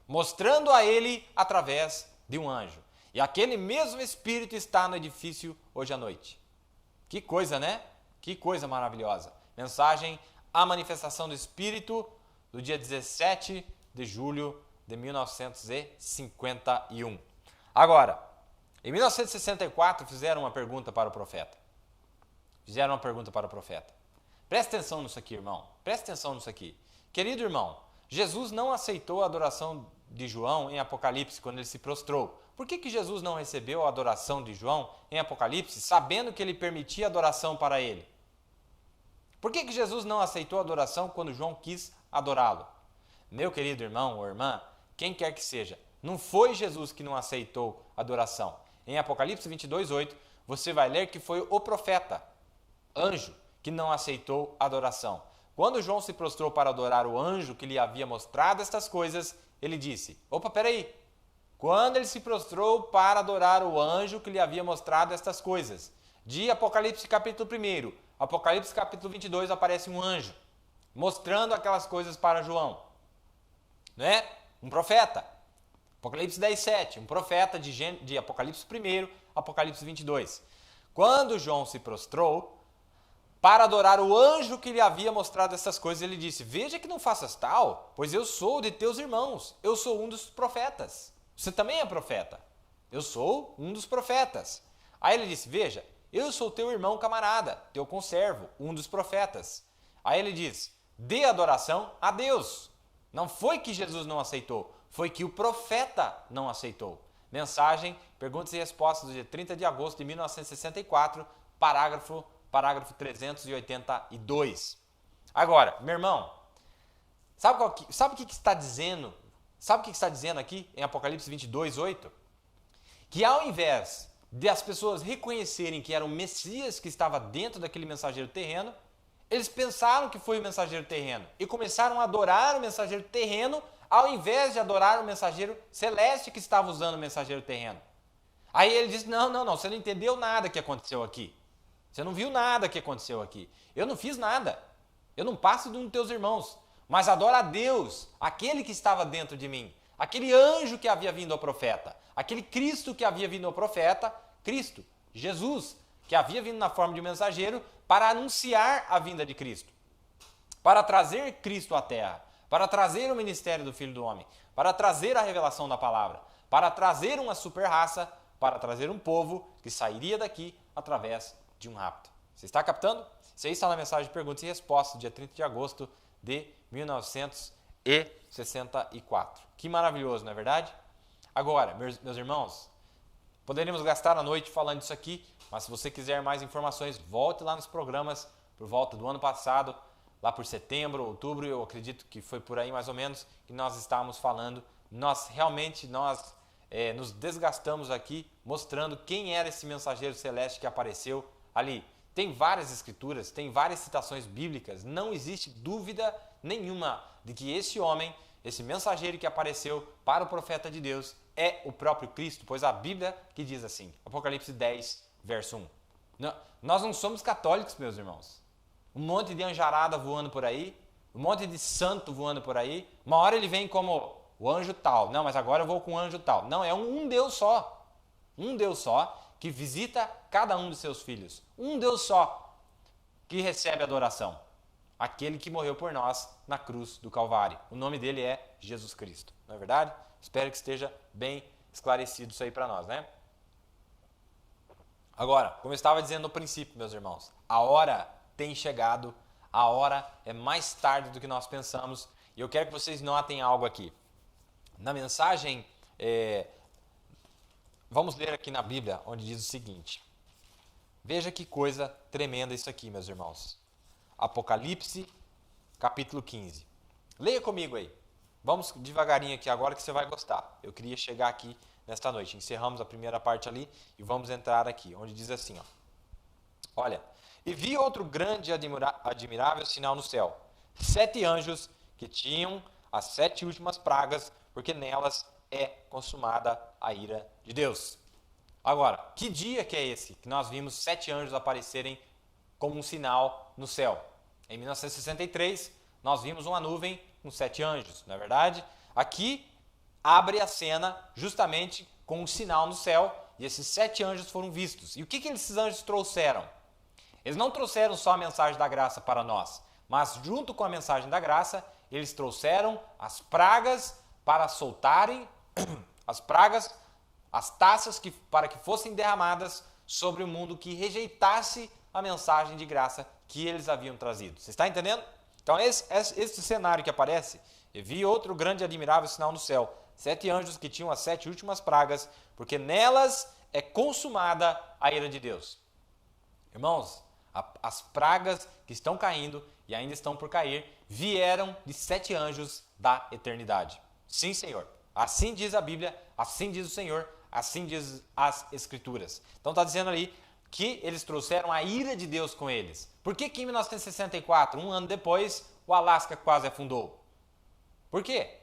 Mostrando a ele através de um anjo. E aquele mesmo espírito está no edifício hoje à noite. Que coisa, né? Que coisa maravilhosa. Mensagem, a manifestação do Espírito, do dia 17 de julho de 1951. Agora, em 1964 fizeram uma pergunta para o profeta. Presta atenção nisso aqui, irmão. Presta atenção nisso aqui. Querido irmão, Jesus não aceitou a adoração de João em Apocalipse quando ele se prostrou. Por que Jesus não recebeu a adoração de João em Apocalipse, sabendo que ele permitia adoração para ele? Por que Jesus não aceitou a adoração quando João quis adorá-lo? Meu querido irmão ou irmã, quem quer que seja, não foi Jesus que não aceitou a adoração. Em Apocalipse 22:8, você vai ler que foi o profeta, anjo, que não aceitou a adoração. Quando João se prostrou para adorar o anjo que lhe havia mostrado estas coisas, ele disse, opa, peraí. Quando ele se prostrou para adorar o anjo que lhe havia mostrado estas coisas, de Apocalipse capítulo 1, Apocalipse capítulo 22, aparece um anjo, mostrando aquelas coisas para João. Né? Um profeta. Apocalipse 10:7, um profeta de Apocalipse 1, Apocalipse 22. Quando João se prostrou para adorar o anjo que lhe havia mostrado essas coisas, ele disse, veja que não faças tal, pois eu sou de teus irmãos, eu sou um dos profetas. Você também é profeta. Eu sou um dos profetas. Aí ele disse, veja, eu sou teu irmão camarada, teu conservo, um dos profetas. Aí ele diz, dê adoração a Deus. Não foi que Jesus não aceitou, foi que o profeta não aceitou. Mensagem, perguntas e respostas do dia 30 de agosto de 1964, parágrafo 382. Agora, meu irmão, sabe o que está dizendo? Sabe o que está dizendo aqui em Apocalipse 22, 8? Que ao invés de as pessoas reconhecerem que era o Messias que estava dentro daquele mensageiro terreno, eles pensaram que foi o mensageiro terreno e começaram a adorar o mensageiro terreno ao invés de adorar o mensageiro celeste que estava usando o mensageiro terreno. Aí ele disse, não, você não entendeu nada que aconteceu aqui. Você não viu nada que aconteceu aqui. Eu não fiz nada. Eu não passo de um dos teus irmãos. Mas adora a Deus, aquele que estava dentro de mim. Aquele anjo que havia vindo ao profeta. Aquele Cristo que havia vindo ao profeta. Cristo, Jesus, que havia vindo na forma de mensageiro para anunciar a vinda de Cristo. Para trazer Cristo à terra. Para trazer o ministério do Filho do Homem. Para trazer a revelação da palavra. Para trazer uma super raça. Para trazer um povo que sairia daqui através de um rapto. Você está captando? Isso aí está na mensagem de perguntas e respostas, dia 30 de agosto de 1964. Que maravilhoso, não é verdade? Agora, meus irmãos, poderíamos gastar a noite falando disso aqui, mas se você quiser mais informações, volte lá nos programas por volta do ano passado, lá por setembro, outubro, eu acredito que foi por aí mais ou menos, que nós estávamos falando. Nós nos desgastamos aqui mostrando quem era esse mensageiro celeste que apareceu ali. Tem várias escrituras, tem várias citações bíblicas, não existe dúvida nenhuma de que esse homem, esse mensageiro que apareceu para o profeta de Deus é o próprio Cristo, pois a Bíblia que diz assim, Apocalipse 10, verso 1. Nós não somos católicos, meus irmãos. Um monte de anjarada voando por aí, um monte de santo voando por aí, uma hora ele vem como o anjo tal, não, mas agora eu vou com o anjo tal. Não, é um Deus só, que visita cada um de seus filhos. Um Deus só que recebe adoração. Aquele que morreu por nós na cruz do Calvário. O nome dele é Jesus Cristo. Não é verdade? Espero que esteja bem esclarecido isso aí para nós, né? Agora, como eu estava dizendo no princípio, meus irmãos, a hora tem chegado, a hora é mais tarde do que nós pensamos. E eu quero que vocês notem algo aqui. Na mensagem, vamos ler aqui na Bíblia, onde diz o seguinte. Veja que coisa tremenda isso aqui, meus irmãos. Apocalipse, capítulo 15. Leia comigo aí. Vamos devagarinho aqui agora que você vai gostar. Eu queria chegar aqui nesta noite. Encerramos a primeira parte ali e vamos entrar aqui, onde diz assim, ó. Olha, e vi outro grande e admirável sinal no céu. 7 anjos que tinham as 7 últimas pragas, porque nelas é consumada a ira de Deus. Agora, que dia que é esse que nós vimos 7 anjos aparecerem como um sinal no céu? Em 1963, nós vimos uma nuvem com 7 anjos, não é verdade? Aqui abre a cena justamente com um sinal no céu e esses 7 anjos foram vistos. E o que esses anjos trouxeram? Eles não trouxeram só a mensagem da graça para nós, mas junto com a mensagem da graça, eles trouxeram as pragas para soltarem as pragas, as taças para que fossem derramadas sobre o mundo que rejeitasse a mensagem de graça que eles haviam trazido. Você está entendendo? Então, esse cenário que aparece, eu vi outro grande e admirável sinal no céu. 7 anjos que tinham as 7 últimas pragas, porque nelas é consumada a ira de Deus. Irmãos, as pragas que estão caindo e ainda estão por cair, vieram de 7 anjos da eternidade. Sim, Senhor. Assim diz a Bíblia, assim diz o Senhor, assim diz as Escrituras. Então está dizendo ali que eles trouxeram a ira de Deus com eles. Por que em 1964, um ano depois, o Alasca quase afundou? Por quê?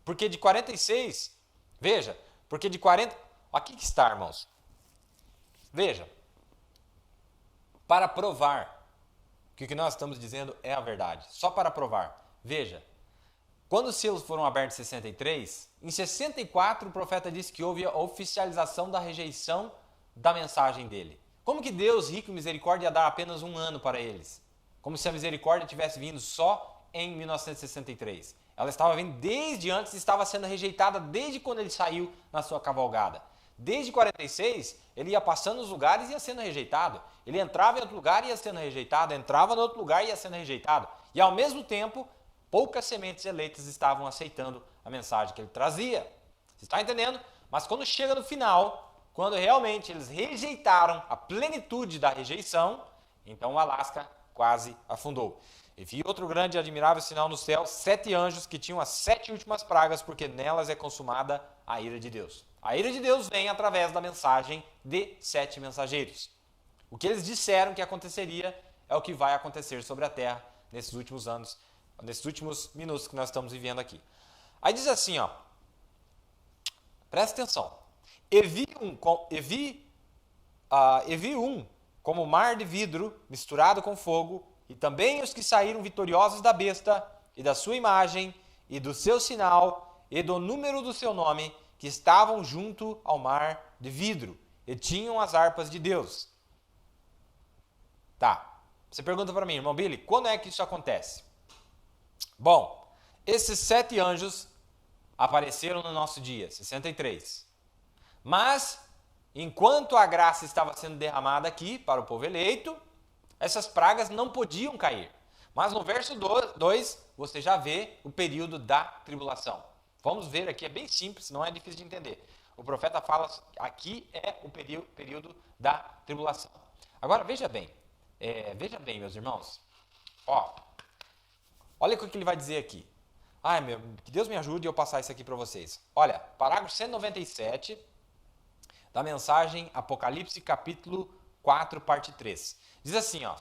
Porque de 46, veja, porque de 40... Aqui que está, irmãos. Veja, para provar que o que nós estamos dizendo é a verdade, só para provar. Veja, quando os selos foram abertos em 63, em 64 o profeta disse que houve a oficialização da rejeição da mensagem dele. Como que Deus, rico em misericórdia, ia dar apenas um ano para eles? Como se a misericórdia tivesse vindo só em 1963. Ela estava vindo desde antes e estava sendo rejeitada desde quando ele saiu na sua cavalgada. Desde 46, ele ia passando os lugares e ia sendo rejeitado. Ele entrava em outro lugar e ia sendo rejeitado, entrava em outro lugar e ia sendo rejeitado. E ao mesmo tempo, poucas sementes eleitas estavam aceitando a mensagem que ele trazia. Você está entendendo? Mas quando chega no final, quando realmente eles rejeitaram a plenitude da rejeição, então o Alasca quase afundou. E vi outro grande e admirável sinal no céu, 7 anjos que tinham as 7 últimas pragas, porque nelas é consumada a ira de Deus. A ira de Deus vem através da mensagem de 7 mensageiros. O que eles disseram que aconteceria é o que vai acontecer sobre a terra nesses últimos anos, nesses últimos minutos que nós estamos vivendo aqui. Aí diz assim, ó, presta atenção. E vi um como mar de vidro misturado com fogo, e também os que saíram vitoriosos da besta, e da sua imagem, e do seu sinal, e do número do seu nome, que estavam junto ao mar de vidro, e tinham as harpas de Deus. Tá, você pergunta para mim, irmão Billy, quando é que isso acontece? Bom, esses 7 anjos apareceram no nosso dia, 63. Mas, enquanto a graça estava sendo derramada aqui para o povo eleito, essas pragas não podiam cair. Mas no verso 2, você já vê o período da tribulação. Vamos ver aqui, é bem simples, não é difícil de entender. O profeta fala, aqui é o período da tribulação. Agora, veja bem, meus irmãos. Olha o que ele vai dizer aqui. Ai, que Deus me ajude eu passar isso aqui para vocês. Olha, parágrafo 197 da mensagem Apocalipse, capítulo 4, parte 3. Diz assim, ó,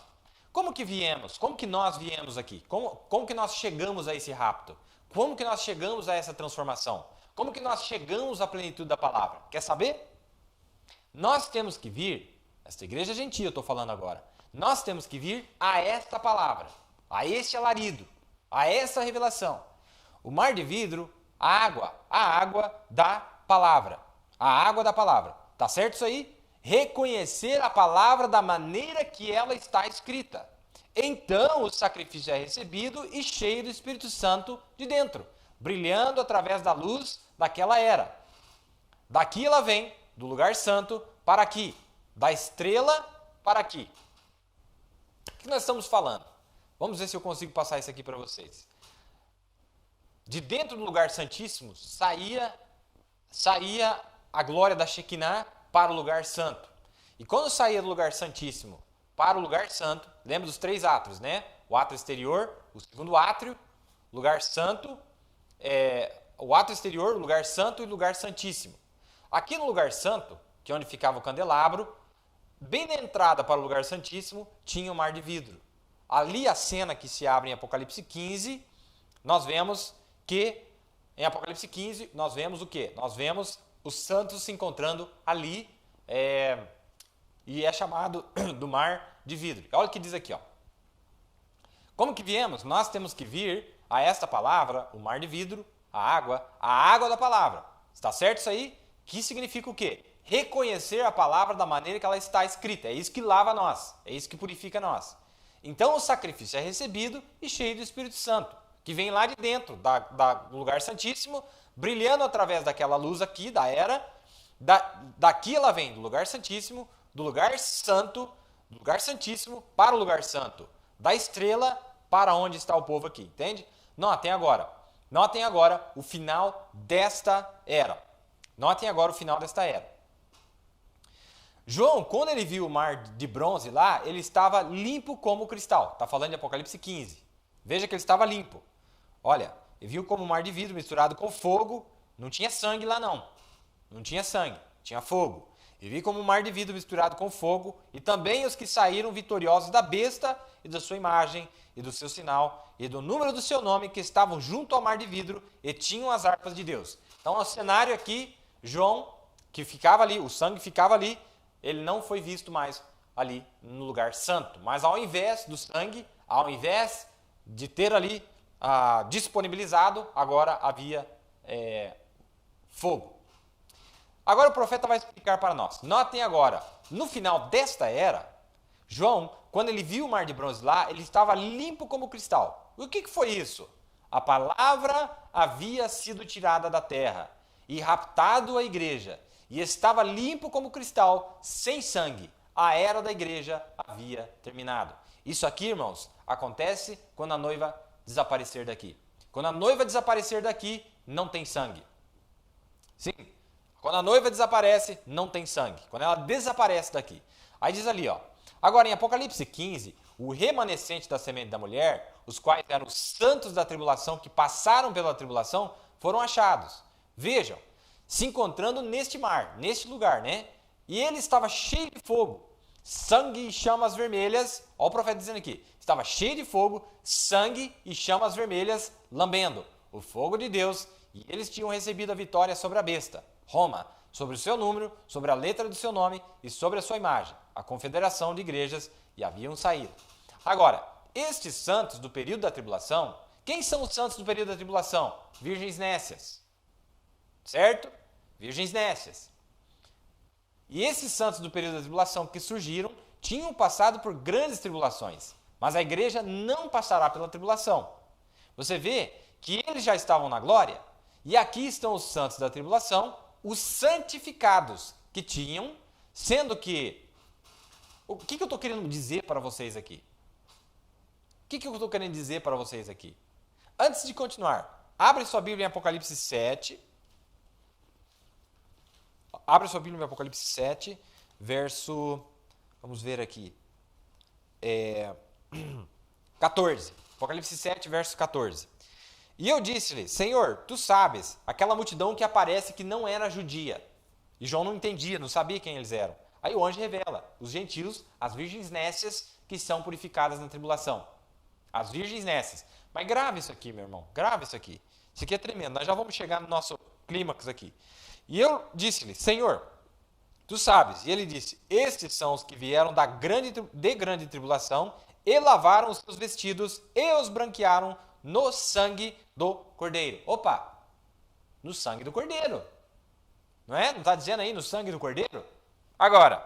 como que nós viemos aqui? Como que nós chegamos a esse rapto? Como que nós chegamos a essa transformação? Como que nós chegamos à plenitude da palavra? Quer saber? Nós temos que vir, esta igreja gentil eu estou falando agora, nós temos que vir a esta palavra, a este alarido, a essa revelação. O mar de vidro, a água da palavra. A água da palavra. Tá certo isso aí? Reconhecer a palavra da maneira que ela está escrita. Então o sacrifício é recebido e cheio do Espírito Santo de dentro, brilhando através da luz daquela era. Daqui ela vem, do lugar santo para aqui, da estrela para aqui. O que nós estamos falando? Vamos ver se eu consigo passar isso aqui para vocês. De dentro do lugar santíssimo saía a glória da Shekinah para o lugar santo. E quando saía do lugar santíssimo para o lugar santo, lembra dos 3 átrios, né? O átrio exterior, o segundo átrio, lugar santo, o átrio exterior, o lugar santo e o lugar santíssimo. Aqui no lugar santo, que é onde ficava o candelabro, bem na entrada para o lugar santíssimo, tinha o mar de vidro. Ali a cena que se abre em Apocalipse 15, nós vemos que, em Apocalipse 15, nós vemos o quê? Nós vemos os santos se encontrando ali, e é chamado do mar de vidro. Olha o que diz aqui, ó. Como que viemos? Nós temos que vir a esta palavra, o mar de vidro, a água da palavra. Está certo isso aí? Que significa o quê? Reconhecer a palavra da maneira que ela está escrita. É isso que lava nós, é isso que purifica nós. Então o sacrifício é recebido e cheio do Espírito Santo, que vem lá de dentro do lugar santíssimo, brilhando através daquela luz aqui, da era. Daqui ela vem do lugar santíssimo, do lugar santo, do lugar santíssimo para o lugar santo, da estrela para onde está o povo aqui, entende? Notem agora o final desta era. Notem agora o final desta era. João, quando ele viu o mar de bronze lá, ele estava limpo como cristal. Está falando de Apocalipse 15. Veja que ele estava limpo. Olha, ele viu como um mar de vidro misturado com fogo. Não tinha sangue lá não. Não tinha sangue, tinha fogo. E vi como um mar de vidro misturado com fogo, e também os que saíram vitoriosos da besta e da sua imagem, e do seu sinal, e do número do seu nome, que estavam junto ao mar de vidro, e tinham as harpas de Deus. Então, o cenário aqui, João, que ficava ali, o sangue ficava ali, ele não foi visto mais ali no lugar santo. Mas ao invés do sangue, ao invés de ter ali disponibilizado, agora havia fogo. Agora o profeta vai explicar para nós. Notem agora, no final desta era, João, quando ele viu o mar de bronze lá, ele estava limpo como cristal. O que foi isso? A palavra havia sido tirada da terra e raptado a igreja. e estava limpo como cristal, sem sangue. A era da igreja havia terminado. Isso aqui, irmãos, acontece quando a noiva desaparecer daqui. Quando a noiva desaparecer daqui, não tem sangue. Sim, quando a noiva desaparece, não tem sangue. Quando ela desaparece daqui. Aí diz ali, ó. Agora, em Apocalipse 15, o remanescente da semente da mulher, os quais eram os santos da tribulação, que passaram pela tribulação, foram achados. Vejam, se encontrando neste mar, neste lugar, né? E ele estava cheio de fogo, sangue e chamas vermelhas. Olha o profeta dizendo aqui. Estava cheio de fogo, sangue e chamas vermelhas, lambendo o fogo de Deus. E eles tinham recebido a vitória sobre a besta, Roma, sobre o seu número, sobre a letra do seu nome e sobre a sua imagem, a confederação de igrejas, e haviam saído. Agora, estes santos do período da tribulação, quem são os santos do período da tribulação? Virgens nécias. Certo? Virgens nécias. E esses santos do período da tribulação que surgiram, tinham passado por grandes tribulações, mas a igreja não passará pela tribulação. Você vê que eles já estavam na glória, e aqui estão os santos da tribulação, os santificados que tinham, sendo que... O que eu estou querendo dizer para vocês aqui? O que eu estou querendo dizer para vocês aqui? Antes de continuar, abre sua Bíblia em Apocalipse 7. Abre sua Bíblia em Apocalipse 7, verso... Vamos ver aqui. 14. Apocalipse 7, verso 14. E eu disse-lhe, Senhor, tu sabes, aquela multidão que aparece que não era judia. E João não entendia, não sabia quem eles eram. Aí o anjo revela, os gentios, as virgens nécias que são purificadas na tribulação. As virgens nécias. Mas grave isso aqui, meu irmão, grave isso aqui. Isso aqui é tremendo, nós já vamos chegar no nosso clímax aqui. E eu disse-lhe, Senhor, tu sabes. E ele disse, estes são os que vieram de grande tribulação e lavaram os seus vestidos e os branquearam no sangue do Cordeiro. Opa! No sangue do Cordeiro. Não é? Não está dizendo aí no sangue do Cordeiro? Agora,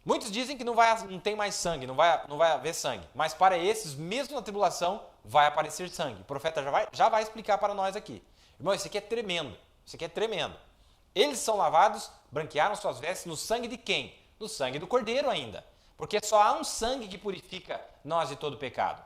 muitos dizem que não tem mais sangue, não vai haver sangue. Mas para esses, mesmo na tribulação, vai aparecer sangue. O profeta já vai explicar para nós aqui. Irmão, isso aqui é tremendo. Isso aqui é tremendo. Eles são lavados, branquearam suas vestes no sangue de quem? No sangue do Cordeiro ainda. Porque só há um sangue que purifica nós de todo pecado.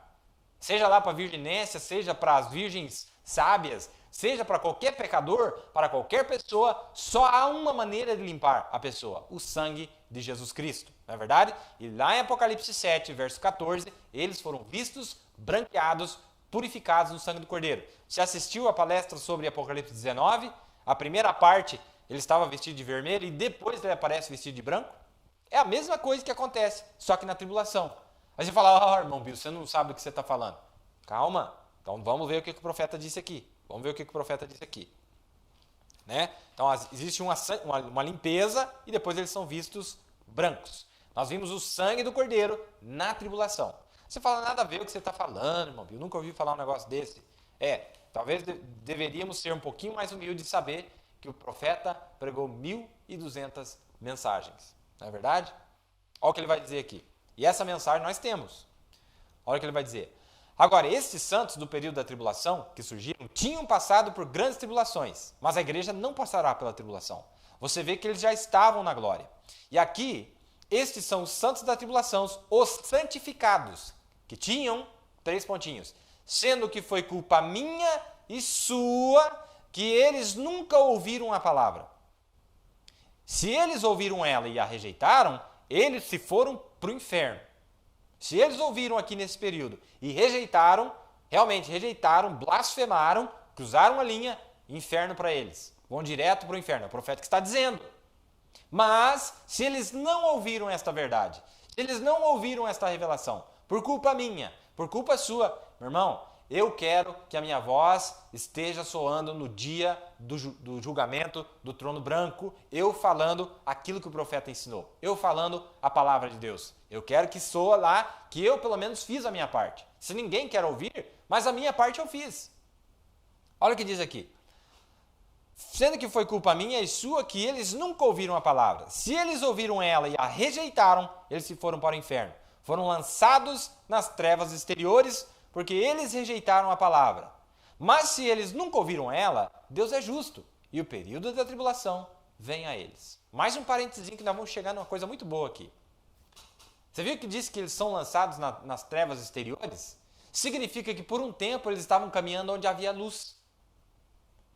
Seja lá para a virgem nécia, seja para as virgens sábias, seja para qualquer pecador, para qualquer pessoa, só há uma maneira de limpar a pessoa, o sangue de Jesus Cristo, não é verdade? E lá em Apocalipse 7, verso 14, eles foram vistos, branqueados, purificados no sangue do Cordeiro. Você assistiu a palestra sobre Apocalipse 19? A primeira parte, ele estava vestido de vermelho e depois ele aparece vestido de branco? É a mesma coisa que acontece, só que na tribulação. Aí você fala, irmão Bill, você não sabe o que você está falando. Calma, então vamos ver o que o profeta disse aqui. Vamos ver o que o profeta disse aqui. Né? Então, existe uma limpeza e depois eles são vistos brancos. Nós vimos o sangue do Cordeiro na tribulação. Você fala, nada a ver o que você está falando, irmão. Eu nunca ouvi falar um negócio desse. Talvez deveríamos ser um pouquinho mais humildes e saber que o profeta pregou 1.200 mensagens. Não é verdade? Olha o que ele vai dizer aqui. E essa mensagem nós temos. Olha o que ele vai dizer. Agora, estes santos do período da tribulação que surgiram tinham passado por grandes tribulações, mas a igreja não passará pela tribulação. Você vê que eles já estavam na glória. E aqui, estes são os santos da tribulação, os santificados, que tinham 3 pontinhos. Sendo que foi culpa minha e sua que eles nunca ouviram a palavra. Se eles ouviram ela e a rejeitaram, eles se foram para o inferno. Se eles ouviram aqui nesse período e rejeitaram, realmente rejeitaram, blasfemaram, cruzaram a linha, inferno para eles. Vão direto para o inferno. É o profeta que está dizendo. Mas, se eles não ouviram esta verdade, se eles não ouviram esta revelação, por culpa minha, por culpa sua, meu irmão, eu quero que a minha voz esteja soando no dia do julgamento do trono branco, eu falando aquilo que o profeta ensinou, eu falando a palavra de Deus. Eu quero que soa lá que eu pelo menos fiz a minha parte. Se ninguém quer ouvir, mas a minha parte eu fiz. Olha o que diz aqui. Sendo que foi culpa minha e sua que eles nunca ouviram a palavra. Se eles ouviram ela e a rejeitaram, eles se foram para o inferno. Foram lançados nas trevas exteriores, porque eles rejeitaram a palavra. Mas se eles nunca ouviram ela, Deus é justo, e o período da tribulação vem a eles. Mais um parênteses que nós vamos chegar numa coisa muito boa aqui. Você viu que disse que eles são lançados nas trevas exteriores? Significa que por um tempo eles estavam caminhando onde havia luz.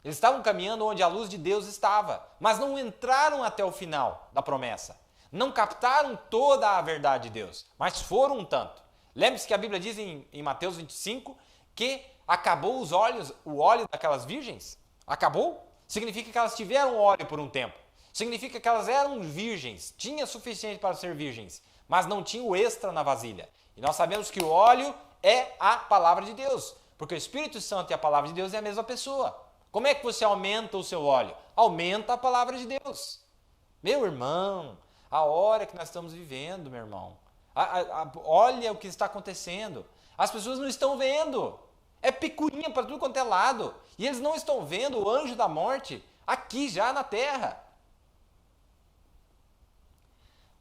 Eles estavam caminhando onde a luz de Deus estava, mas não entraram até o final da promessa. Não captaram toda a verdade de Deus, mas foram um tanto. Lembre-se que a Bíblia diz em Mateus 25 que acabou o óleo daquelas virgens. Acabou? Significa que elas tiveram óleo por um tempo. Significa que elas eram virgens, tinha suficiente para ser virgens, mas não tinha o extra na vasilha. E nós sabemos que o óleo é a palavra de Deus, porque o Espírito Santo e a palavra de Deus é a mesma pessoa. Como é que você aumenta o seu óleo? Aumenta a palavra de Deus. Meu irmão, a hora que nós estamos vivendo, meu irmão, olha o que está acontecendo. As pessoas não estão vendo. É picuinha para tudo quanto é lado. E eles não estão vendo o anjo da morte aqui já na terra.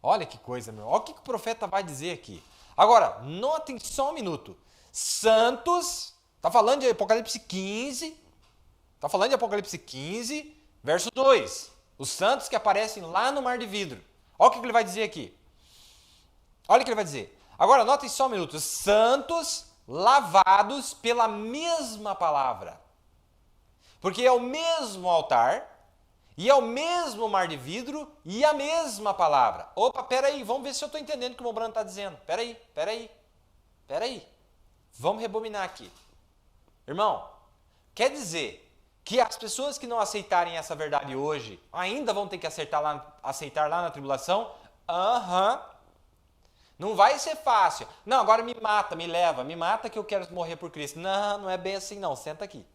Olha que coisa, meu. Olha o que o profeta vai dizer aqui. Agora, notem só um minuto. Santos, está falando de Apocalipse 15, verso 2. Os santos que aparecem lá no mar de vidro. Olha o que ele vai dizer aqui. Olha o que ele vai dizer. Agora, notem só um minuto. Santos lavados pela mesma palavra. Porque é o mesmo altar, e é o mesmo mar de vidro, e a mesma palavra. Opa, peraí, vamos ver se eu estou entendendo o que o Mobrano está dizendo. Peraí. Vamos rebobinar aqui. Irmão, quer dizer que as pessoas que não aceitarem essa verdade hoje, ainda vão ter que aceitar lá na tribulação? Não vai ser fácil. Não, agora me mata, me leva, me mata que eu quero morrer por Cristo. Não, não é bem assim não. Senta aqui.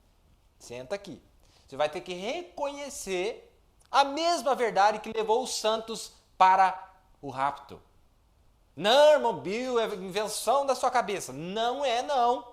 Você vai ter que reconhecer a mesma verdade que levou os santos para o rapto. Não, irmão Bill, é invenção da sua cabeça. Não é não.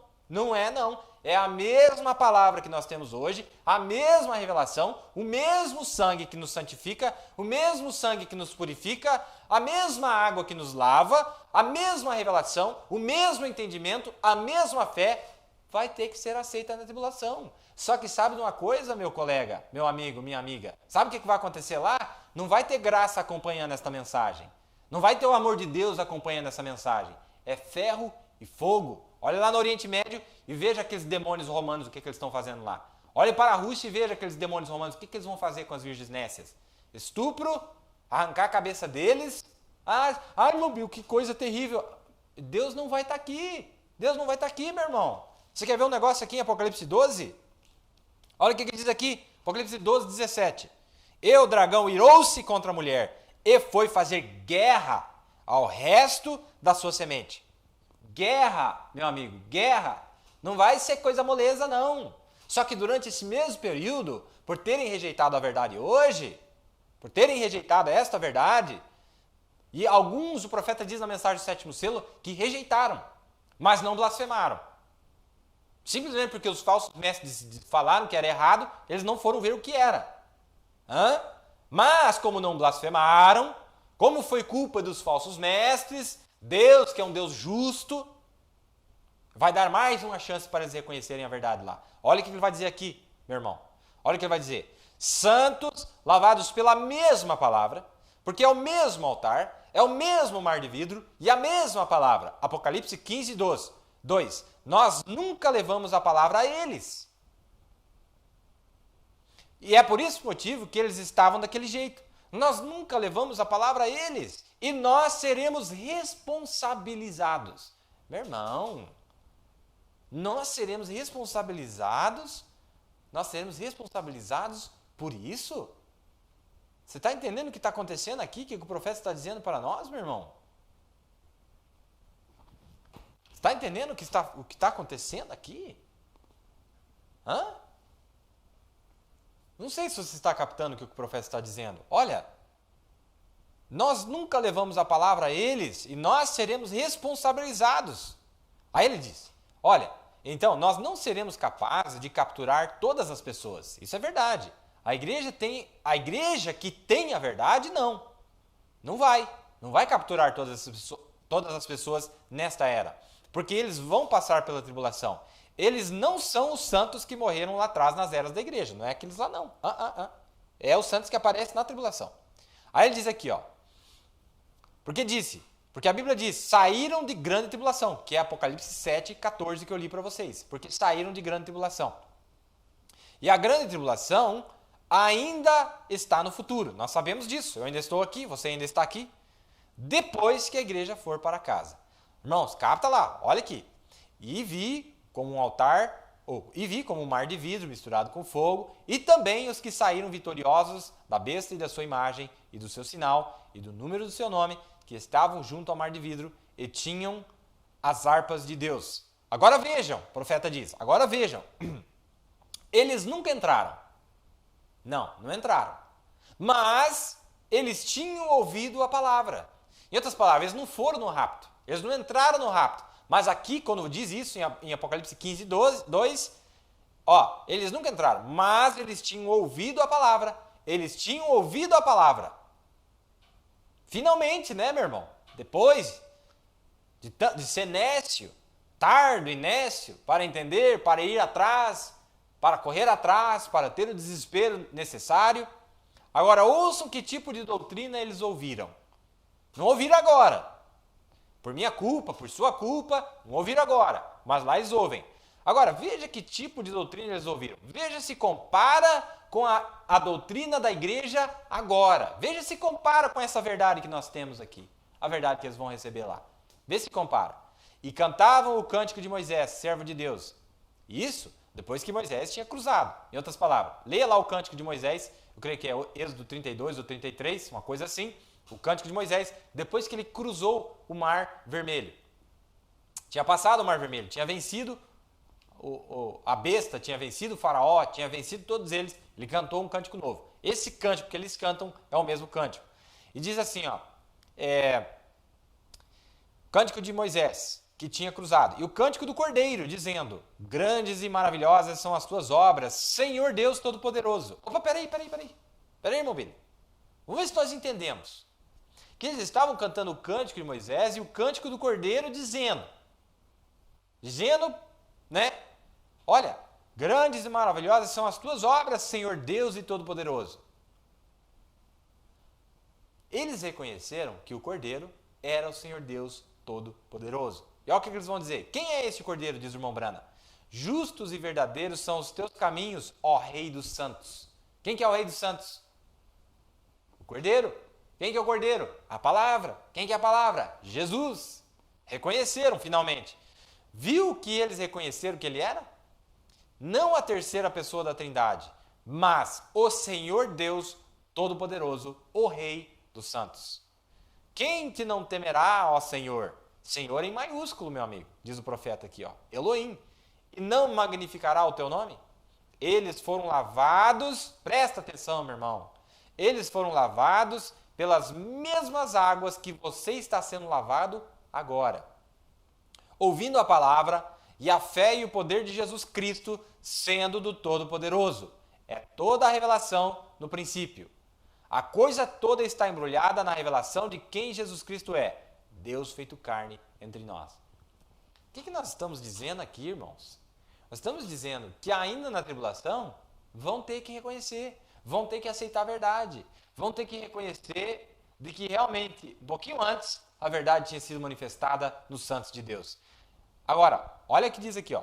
É a mesma palavra que nós temos hoje, a mesma revelação, o mesmo sangue que nos santifica, o mesmo sangue que nos purifica, a mesma água que nos lava, a mesma revelação, o mesmo entendimento, a mesma fé, vai ter que ser aceita na tribulação. Só que sabe de uma coisa, meu colega, meu amigo, minha amiga? Sabe o que vai acontecer lá? Não vai ter graça acompanhando esta mensagem. Não vai ter o amor de Deus acompanhando essa mensagem. É ferro e fogo. Olha lá no Oriente Médio e veja aqueles demônios romanos, o que eles estão fazendo lá. Olhe para a Rússia e veja aqueles demônios romanos, o que eles vão fazer com as virgens nécias. Estupro, arrancar a cabeça deles. Ai, meu Deus, que coisa terrível. Deus não vai estar aqui. Deus não vai estar aqui, meu irmão. Você quer ver um negócio aqui em Apocalipse 12? Olha o que diz aqui, Apocalipse 12, 17. E o dragão irou-se contra a mulher e foi fazer guerra ao resto da sua semente. Guerra, meu amigo, guerra. Não vai ser coisa moleza, não. Só que durante esse mesmo período, por terem rejeitado a verdade hoje, por terem rejeitado esta verdade, e alguns, o profeta diz na mensagem do sétimo selo, que rejeitaram, mas não blasfemaram. Simplesmente porque os falsos mestres falaram que era errado, eles não foram ver o que era. Mas como não blasfemaram, como foi culpa dos falsos mestres, Deus, que é um Deus justo, vai dar mais uma chance para eles reconhecerem a verdade lá. Olha o que ele vai dizer aqui, meu irmão. Olha o que ele vai dizer. Santos, lavados pela mesma palavra, porque é o mesmo altar, é o mesmo mar de vidro e a mesma palavra. Apocalipse 15, 2. Nós nunca levamos a palavra a eles. E é por esse motivo que eles estavam daquele jeito. Nós nunca levamos a palavra a eles. E nós seremos responsabilizados. Meu irmão, nós seremos responsabilizados por isso? Você está entendendo o que está acontecendo aqui, o que o profeta está dizendo para nós, meu irmão? Você está entendendo o que está acontecendo aqui? Não sei se você está captando o que o profeta está dizendo. Olha, nós nunca levamos a palavra a eles e nós seremos responsabilizados. Aí ele diz, olha, então nós não seremos capazes de capturar todas as pessoas. Isso é verdade. A igreja que tem a verdade, não vai capturar todas as pessoas nesta era, porque eles vão passar pela tribulação. Eles não são os santos que morreram lá atrás nas eras da igreja, não é aqueles lá não. É os santos que aparecem na tribulação. Aí ele diz aqui, ó. Porque a Bíblia diz, saíram de grande tribulação, que é Apocalipse 7, 14 que eu li para vocês. Porque saíram de grande tribulação. E a grande tribulação ainda está no futuro. Nós sabemos disso. Eu ainda estou aqui, você ainda está aqui. Depois que a igreja for para casa. Irmãos, capta lá, olha aqui. E vi como um altar, e vi como um mar de vidro misturado com fogo, e também os que saíram vitoriosos da besta e da sua imagem, e do seu sinal, e do número do seu nome, que estavam junto ao mar de vidro, e tinham as harpas de Deus. Agora vejam, o profeta diz, agora vejam. Eles nunca entraram. Não entraram. Mas eles tinham ouvido a palavra. Em outras palavras, eles não foram no rapto. Eles não entraram no rapto. Mas aqui, quando diz isso em Apocalipse 15, 2, ó, eles nunca entraram, mas eles tinham ouvido a palavra. Eles tinham ouvido a palavra. Finalmente, né, meu irmão? Depois de ser nécio, tardo e nécio, para entender, para ir atrás, para correr atrás, para ter o desespero necessário. Agora, ouçam que tipo de doutrina eles ouviram. Não ouviram agora. Por minha culpa, por sua culpa, não ouviram agora. Mas lá eles ouvem. Agora, veja que tipo de doutrina eles ouviram. Veja se compara com a doutrina da igreja agora. Veja se compara com essa verdade que nós temos aqui. A verdade que eles vão receber lá. Vê se compara. E cantavam o cântico de Moisés, servo de Deus. Isso depois que Moisés tinha cruzado. Em outras palavras, leia lá o cântico de Moisés. Eu creio que é Êxodo 32 ou 33, uma coisa assim. O cântico de Moisés, depois que ele cruzou o Mar Vermelho. Tinha passado o Mar Vermelho, tinha vencido a besta, tinha vencido o faraó, tinha vencido todos eles. Ele cantou um cântico novo. Esse cântico que eles cantam é o mesmo cântico. E diz assim, ó, cântico de Moisés, que tinha cruzado. E o cântico do Cordeiro, dizendo, grandes e maravilhosas são as tuas obras, Senhor Deus Todo-Poderoso. Opa, peraí, irmão Billy. Vamos ver se nós entendemos. Que eles estavam cantando o cântico de Moisés e o cântico do Cordeiro dizendo, né? Olha, grandes e maravilhosas são as tuas obras, Senhor Deus e Todo-Poderoso. Eles reconheceram que o Cordeiro era o Senhor Deus Todo-Poderoso. E olha o que eles vão dizer. Quem é esse Cordeiro, diz o irmão Brana? Justos e verdadeiros são os teus caminhos, ó Rei dos Santos. Quem que é o Rei dos Santos? O Cordeiro. Quem que é o Cordeiro? A palavra. Quem que é a palavra? Jesus. Reconheceram finalmente. Viu que eles reconheceram que ele era? Não a terceira pessoa da Trindade, mas o Senhor Deus Todo-Poderoso, o Rei dos Santos. Quem te não temerá, ó Senhor? Senhor em maiúsculo, meu amigo, diz o profeta aqui, ó, Elohim. E não magnificará o teu nome? Eles foram lavados, presta atenção, meu irmão, eles foram lavados pelas mesmas águas que você está sendo lavado agora. Ouvindo a palavra e a fé e o poder de Jesus Cristo sendo do Todo-Poderoso. É toda a revelação no princípio. A coisa toda está embrulhada na revelação de quem Jesus Cristo é. Deus feito carne entre nós. O que nós estamos dizendo aqui, irmãos? Nós estamos dizendo que ainda na tribulação vão ter que reconhecer, vão ter que aceitar a verdade, vão ter que reconhecer de que realmente, um pouquinho antes, a verdade tinha sido manifestada nos santos de Deus. Agora, olha o que diz aqui, ó.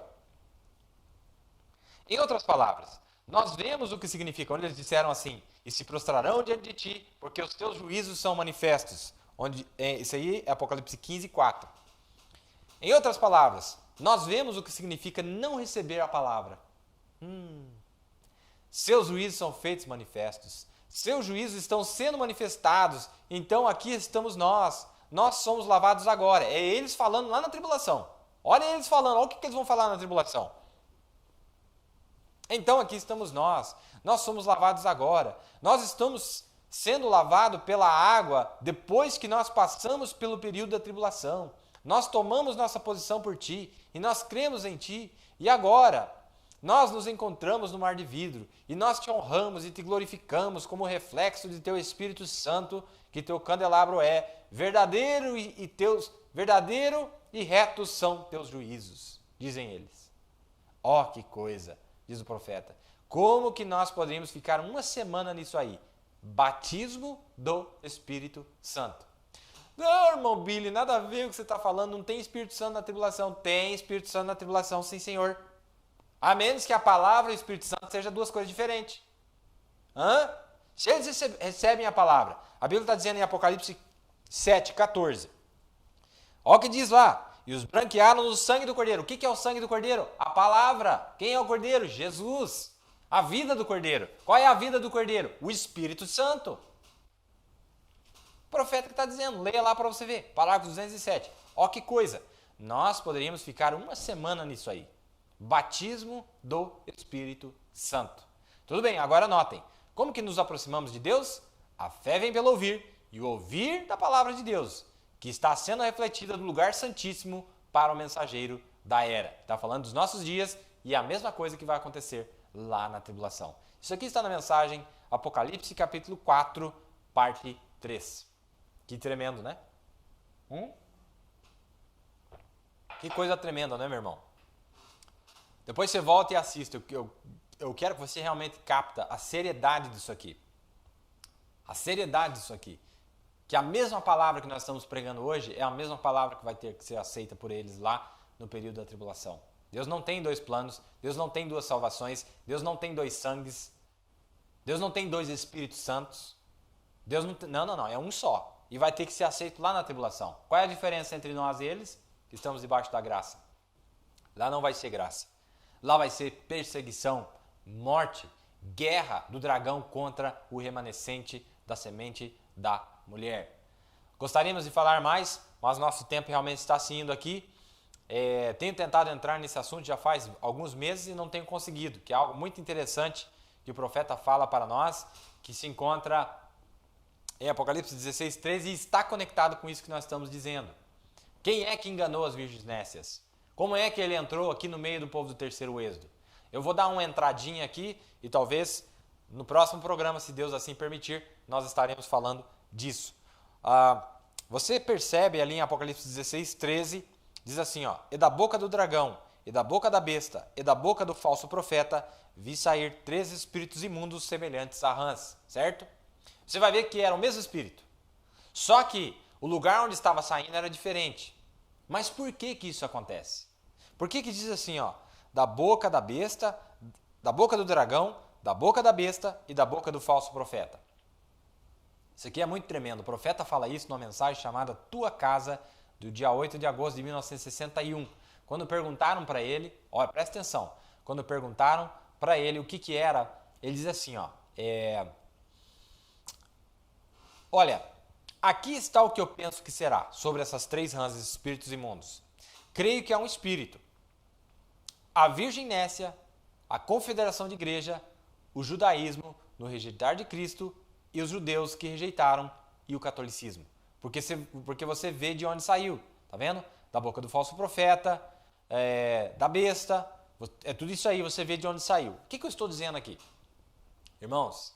Em outras palavras, nós vemos o que significa, onde eles disseram assim, e se prostrarão diante de ti, porque os teus juízos são manifestos. Isso aí é Apocalipse 15, 4. Em outras palavras, nós vemos o que significa não receber a palavra. Seus juízos são feitos manifestos. Seus juízos estão sendo manifestados. Então aqui estamos nós. Nós somos lavados agora. É eles falando lá na tribulação. Olha eles falando. Olha o que eles vão falar na tribulação. Então aqui estamos nós. Nós somos lavados agora. Nós estamos sendo lavados pela água depois que nós passamos pelo período da tribulação. Nós tomamos nossa posição por ti e nós cremos em ti. E agora, nós nos encontramos no mar de vidro e nós te honramos e te glorificamos como reflexo de teu Espírito Santo, que teu candelabro é verdadeiro verdadeiro e retos são teus juízos, dizem eles. Ó, que coisa, diz o profeta. Como que nós poderíamos ficar uma semana nisso aí? Batismo do Espírito Santo. Não, irmão Billy, nada a ver com o que você está falando. Não tem Espírito Santo na tribulação. Tem Espírito Santo na tribulação, sim, Senhor. A menos que a palavra e o Espírito Santo sejam duas coisas diferentes. Se eles recebem a palavra, a Bíblia está dizendo em Apocalipse 7:14. Olha o que diz lá. E os branquearam no sangue do Cordeiro. O que é o sangue do Cordeiro? A palavra. Quem é o Cordeiro? Jesus. A vida do Cordeiro. Qual é a vida do Cordeiro? O Espírito Santo. O profeta que está dizendo. Leia lá para você ver. Parágrafo 207. Olha que coisa. Nós poderíamos ficar uma semana nisso aí. Batismo do Espírito Santo. Tudo bem, agora notem. Como que nos aproximamos de Deus? A fé vem pelo ouvir, e o ouvir da palavra de Deus, que está sendo refletida no lugar santíssimo para o mensageiro da era. Está falando dos nossos dias e é a mesma coisa que vai acontecer lá na tribulação. Isso aqui está na mensagem Apocalipse capítulo 4, parte 3. Que tremendo, né? Que coisa tremenda, né, meu irmão? Depois você volta e assiste. Eu quero que você realmente capta a seriedade disso aqui. A seriedade disso aqui. Que a mesma palavra que nós estamos pregando hoje é a mesma palavra que vai ter que ser aceita por eles lá no período da tribulação. Deus não tem dois planos, Deus não tem duas salvações, Deus não tem dois sangues, Deus não tem dois Espíritos Santos. Deus não tem, não, é um só. E vai ter que ser aceito lá na tribulação. Qual é a diferença entre nós e eles? Que estamos debaixo da graça. Lá não vai ser graça. Lá vai ser perseguição, morte, guerra do dragão contra o remanescente da semente da mulher. Gostaríamos de falar mais, mas nosso tempo realmente está se indo aqui. Tenho tentado entrar nesse assunto já faz alguns meses e não tenho conseguido, que é algo muito interessante que o profeta fala para nós, que se encontra em Apocalipse 16:13 e está conectado com isso que nós estamos dizendo. Quem é que enganou as virgens nécias? Como é que ele entrou aqui no meio do povo do terceiro êxodo? Eu vou dar uma entradinha aqui e talvez no próximo programa, se Deus assim permitir, nós estaremos falando disso. Você percebe ali em Apocalipse 16:13, diz assim, ó, e da boca do dragão, e da boca da besta, e da boca do falso profeta, vi sair 3 espíritos imundos semelhantes a rãs, certo? Você vai ver que era o mesmo espírito, só que o lugar onde estava saindo era diferente. Mas por que isso acontece? Por que diz assim, ó, da boca da besta, da boca do dragão, da boca da besta e da boca do falso profeta? Isso aqui é muito tremendo. O profeta fala isso numa mensagem chamada Tua Casa, do dia 8 de agosto de 1961. Quando perguntaram para ele, olha, presta atenção, quando perguntaram para ele o que era, ele diz assim, ó, olha, aqui está o que eu penso que será sobre essas 3 rãs, espíritos imundos. Creio que é um espírito. A Virgem Nécia, a Confederação de Igreja, o judaísmo no rejeitar de Cristo e os judeus que rejeitaram e o catolicismo. Porque você vê de onde saiu, tá vendo? Da boca do falso profeta, da besta, é tudo isso aí, você vê de onde saiu. O que eu estou dizendo aqui? Irmãos,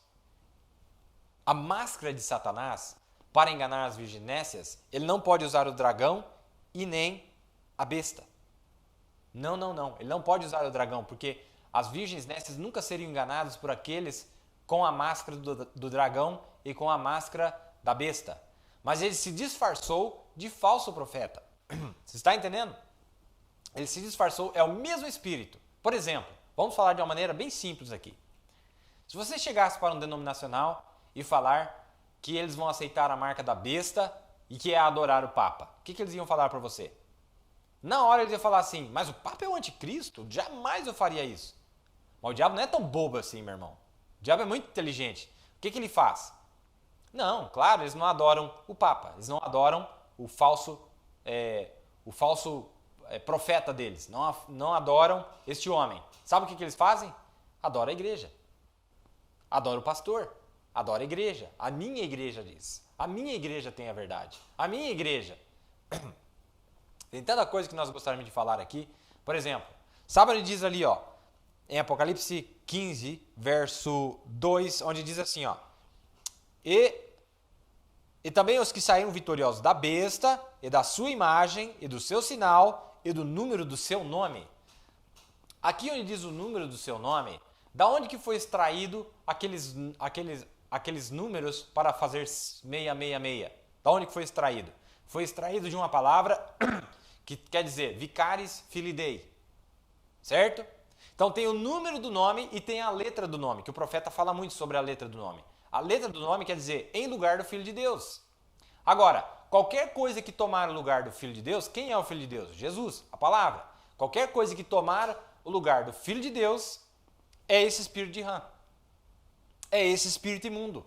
a máscara de Satanás, para enganar as virgens nécias, ele não pode usar o dragão e nem a besta. Não. Ele não pode usar o dragão, porque as virgens nécias nunca seriam enganadas por aqueles com a máscara do dragão e com a máscara da besta. Mas ele se disfarçou de falso profeta. Você está entendendo? Ele se disfarçou, é o mesmo espírito. Por exemplo, vamos falar de uma maneira bem simples aqui. Se você chegasse para um denominacional e falar que eles vão aceitar a marca da besta e que é adorar o Papa, o que eles iam falar para você? Na hora eles iam falar assim, mas o Papa é o anticristo? Jamais eu faria isso. Mas o diabo não é tão bobo assim, meu irmão. O diabo é muito inteligente. O que ele faz? Não, claro, eles não adoram o Papa, eles não adoram o falso profeta deles, não adoram este homem. Sabe o que eles fazem? Adora a igreja, adora o pastor, adora a igreja. A minha igreja diz, a minha igreja tem a verdade, a minha igreja. Tem tanta coisa que nós gostaríamos de falar aqui. Por exemplo, sabe onde diz ali, ó, em Apocalipse 15, verso 2, onde diz assim, ó, e também os que saíram vitoriosos da besta, e da sua imagem, e do seu sinal, e do número do seu nome. Aqui onde diz o número do seu nome, Da onde que foi extraído aqueles números para fazer 666? Da onde que foi extraído? Foi extraído de uma palavra que quer dizer Vicaris Filidei, certo? Então tem o número do nome e tem a letra do nome, que o profeta fala muito sobre a letra do nome. A letra do nome quer dizer em lugar do Filho de Deus. Agora, qualquer coisa que tomar o lugar do Filho de Deus, quem é o Filho de Deus? Jesus, a palavra. Qualquer coisa que tomar o lugar do Filho de Deus é esse espírito de rã. É esse espírito imundo.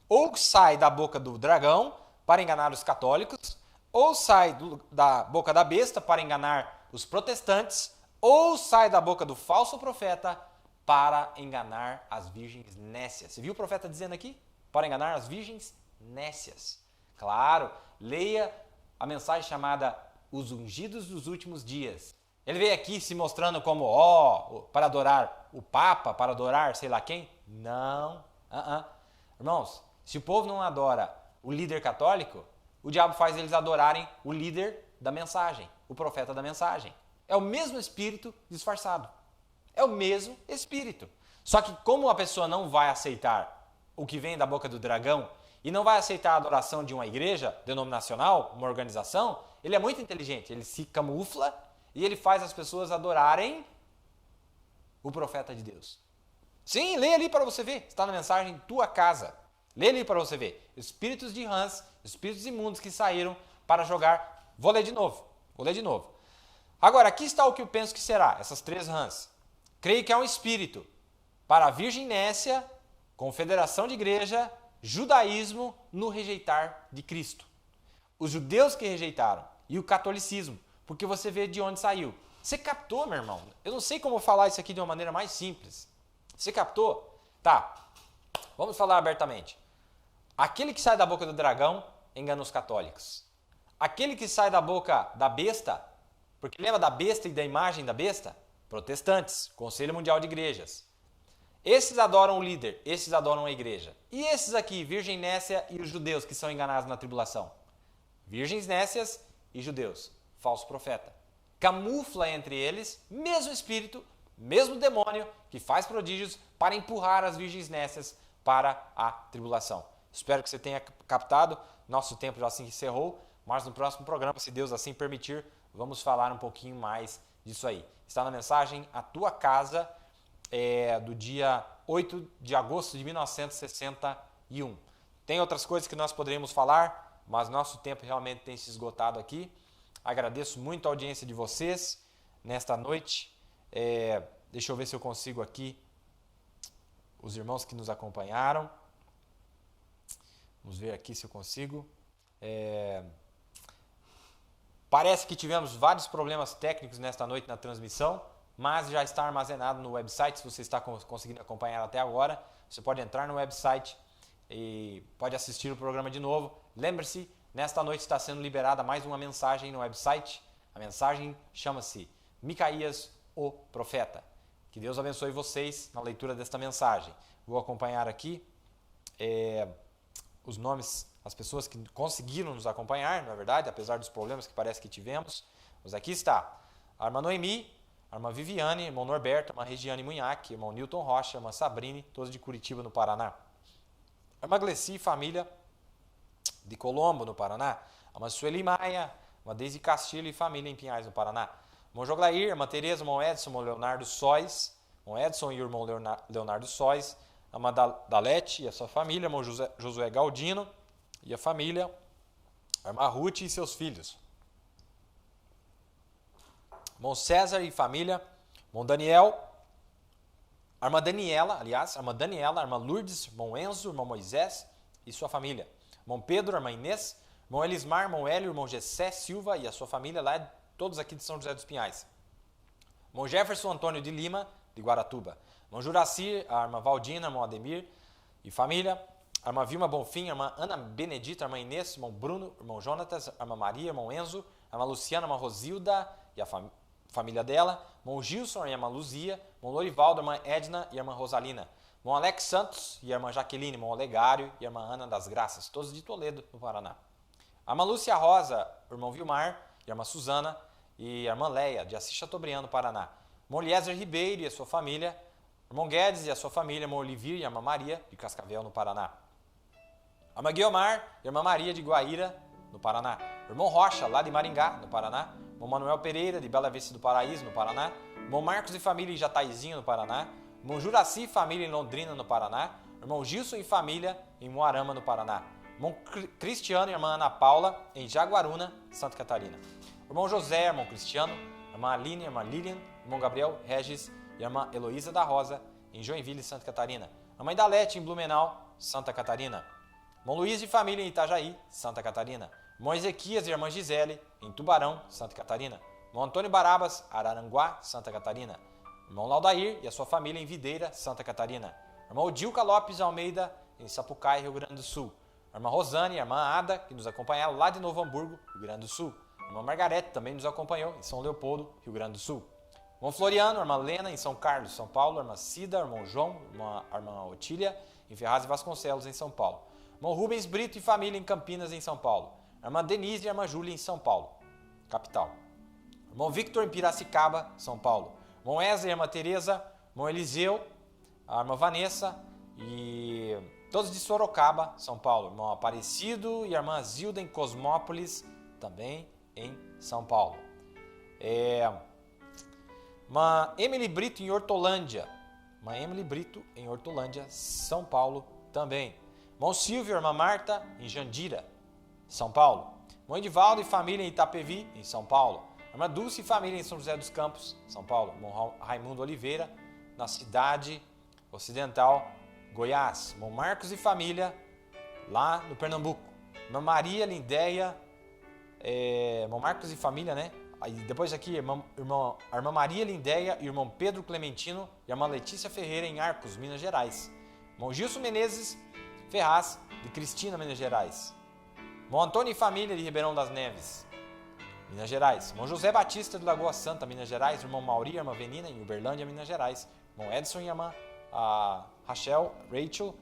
Ou sai da boca do dragão para enganar os católicos, ou sai da boca da besta para enganar os protestantes, ou sai da boca do falso profeta para enganar as virgens nécias. Você viu o profeta dizendo aqui? Para enganar as virgens nécias. Claro, leia a mensagem chamada Os Ungidos dos Últimos Dias. Ele veio aqui se mostrando como, para adorar o Papa, para adorar sei lá quem? Não. Irmãos, se o povo não adora o líder católico, o diabo faz eles adorarem o líder da mensagem, o profeta da mensagem. É o mesmo espírito disfarçado. É o mesmo espírito. Só que como a pessoa não vai aceitar o que vem da boca do dragão e não vai aceitar a adoração de uma igreja denominacional, uma organização, ele é muito inteligente. Ele se camufla e ele faz as pessoas adorarem o profeta de Deus. Sim, lê ali para você ver. Está na mensagem Tua Casa. Lê ali para você ver. Espíritos de rãs, espíritos imundos que saíram para jogar. Vou ler de novo. Agora, aqui está o que eu penso que será, essas 3 rãs. Creio que é um espírito para a Virgem Nécia, confederação de igreja, judaísmo no rejeitar de Cristo. Os judeus que rejeitaram e o catolicismo, porque você vê de onde saiu. Você captou, meu irmão? Eu não sei como falar isso aqui de uma maneira mais simples. Você captou? Tá, vamos falar abertamente. Aquele que sai da boca do dragão engana os católicos. Aquele que sai da boca da besta, porque lembra da besta e da imagem da besta? Protestantes, Conselho Mundial de Igrejas. Esses adoram o líder, esses adoram a igreja. E esses aqui, Virgem Nécia e os judeus que são enganados na tribulação? Virgens nécias e judeus, falso profeta. Camufla entre eles, mesmo espírito, mesmo demônio, que faz prodígios para empurrar as virgens nécias para a tribulação. Espero que você tenha captado. Nosso tempo já se encerrou, mas no próximo programa, se Deus assim permitir, vamos falar um pouquinho mais disso aí. Está na mensagem A Tua Casa, do dia 8 de agosto de 1961. Tem outras coisas que nós poderíamos falar, mas nosso tempo realmente tem se esgotado aqui. Agradeço muito a audiência de vocês nesta noite. Deixa eu ver se eu consigo aqui os irmãos que nos acompanharam. Vamos ver aqui se eu consigo. Parece que tivemos vários problemas técnicos nesta noite na transmissão, mas já está armazenado no website. Se você está conseguindo acompanhar até agora, você pode entrar no website e pode assistir o programa de novo. Lembre-se, nesta noite está sendo liberada mais uma mensagem no website. A mensagem chama-se Micaías, o Profeta. Que Deus abençoe vocês na leitura desta mensagem. Vou acompanhar aqui os nomes, as pessoas que conseguiram nos acompanhar, na verdade, apesar dos problemas que parece que tivemos. Mas aqui está a irmã Noemi, a irmã Viviane, irmão Norberto, a irmã Regiane Munhac, irmão Newton Rocha, a irmã Sabrine, todos de Curitiba, no Paraná. A irmã Gleci, família de Colombo, no Paraná. A irmã Sueli Maia, a irmã Deise Castilho e família em Pinhais, no Paraná. Irmão Joglair, irmã Tereza, irmão Edson, irmão Leonardo Sóis, irmão Edson e o irmão Leonardo Sóis, a irmã Dalete e a sua família, irmão Josué Galdino e a família, a irmã Ruth e seus filhos. Irmão César e família, irmão Daniel, a irmã Daniela, a irmã Lourdes, irmão Enzo, irmão Moisés e sua família. Irmão Pedro, a irmã Inês, irmão Elismar, irmão Hélio, irmão Gessé Silva e a sua família, lá todos aqui de São José dos Pinhais. Irmão Jefferson Antônio de Lima, de Guaratuba. Irmão Juraci, a irmã Valdina, irmão Ademir e família. A irmã Vilma Bonfim, a irmã Ana Benedita, a irmã Inês, irmão Bruno, irmão Jonatas, a irmã Maria, irmão Enzo, a irmã Luciana, a irmã Rosilda e a família dela. Irmão Gilson e a irmã Luzia, irmão Lorivaldo, a irmã Edna e a irmã Rosalina. Irmão Alex Santos e a irmã Jaqueline, irmão Olegário e a irmã Ana das Graças, todos de Toledo, no Paraná. A irmã Lúcia Rosa, o irmão Vilmar e a irmã Suzana e a irmã Leia, de Assis Chateaubriand, no Paraná. Irmão Eliezer Ribeiro e a sua família. Irmão Guedes e a sua família, irmão Olivir e a irmã Maria, de Cascavel, no Paraná. Irmã Guiomar e a irmã Maria, de Guaíra, no Paraná. Irmão Rocha, lá de Maringá, no Paraná. Irmão Manuel Pereira, de Bela Vista do Paraíso, no Paraná. Irmão Marcos e família em Jataizinho, no Paraná. Irmão Juraci e família em Londrina, no Paraná. Irmão Gilson e família em Moarama, no Paraná. Irmão Cristiano e irmã Ana Paula, em Jaguaruna, Santa Catarina. Irmão José, irmão Cristiano, irmã Aline, irmã Lilian, irmão Gabriel Regis e irmã Heloísa da Rosa, em Joinville, Santa Catarina. A mãe da Lete, em Blumenau, Santa Catarina. Irmão Luiz e família em Itajaí, Santa Catarina. Irmão Ezequias e irmã Gisele, em Tubarão, Santa Catarina. Irmão Antônio Barabas, Araranguá, Santa Catarina. Irmão Laudair e a sua família em Videira, Santa Catarina. Irmão Odilca Lopes Almeida, em Sapucaí, Rio Grande do Sul. Irmã Rosane e a irmã Ada, que nos acompanharam lá de Novo Hamburgo, Rio Grande do Sul. Irmã Margarete também nos acompanhou em São Leopoldo, Rio Grande do Sul. Irmão Floriano, irmã Lena, em São Carlos, São Paulo. Irmã Cida, irmão João, irmã Otília, em Ferraz e Vasconcelos, em São Paulo. Irmão Rubens Brito e família em Campinas, em São Paulo. Irmã Denise e irmã Júlia, em São Paulo, capital. Irmão Victor, em Piracicaba, São Paulo. Irmão Wesley e irmã Tereza. Irmão Eliseu, a irmã Vanessa e todos de Sorocaba, São Paulo. Irmão Aparecido e a irmã Zilda, em Cosmópolis, também em São Paulo. Irmã Emily Brito, em Hortolândia. Irmã Emily Brito, em Hortolândia, São Paulo, também. Irmão Silvio e irmã Marta, em Jandira, São Paulo. Irmão Edivaldo e família em Itapevi, em São Paulo. Irmã Dulce e família em São José dos Campos, São Paulo. Irmão Raimundo Oliveira, na cidade ocidental, Goiás. Irmão Marcos e família, lá no Pernambuco. Irmã Maria Lindéia, irmão Marcos e família, né? Aí depois aqui, a irmã Maria Lindéia e o irmão Pedro Clementino e a irmã Letícia Ferreira, em Arcos, Minas Gerais. Irmão Gilson Menezes Ferraz, de Cristina, Minas Gerais. Irmão Antônio e família, de Ribeirão das Neves, Minas Gerais. Irmão José Batista, de Lagoa Santa, Minas Gerais. Irmão Mauri e irmã Venina, em Uberlândia, Minas Gerais. Irmão Edson e a irmã Rachel,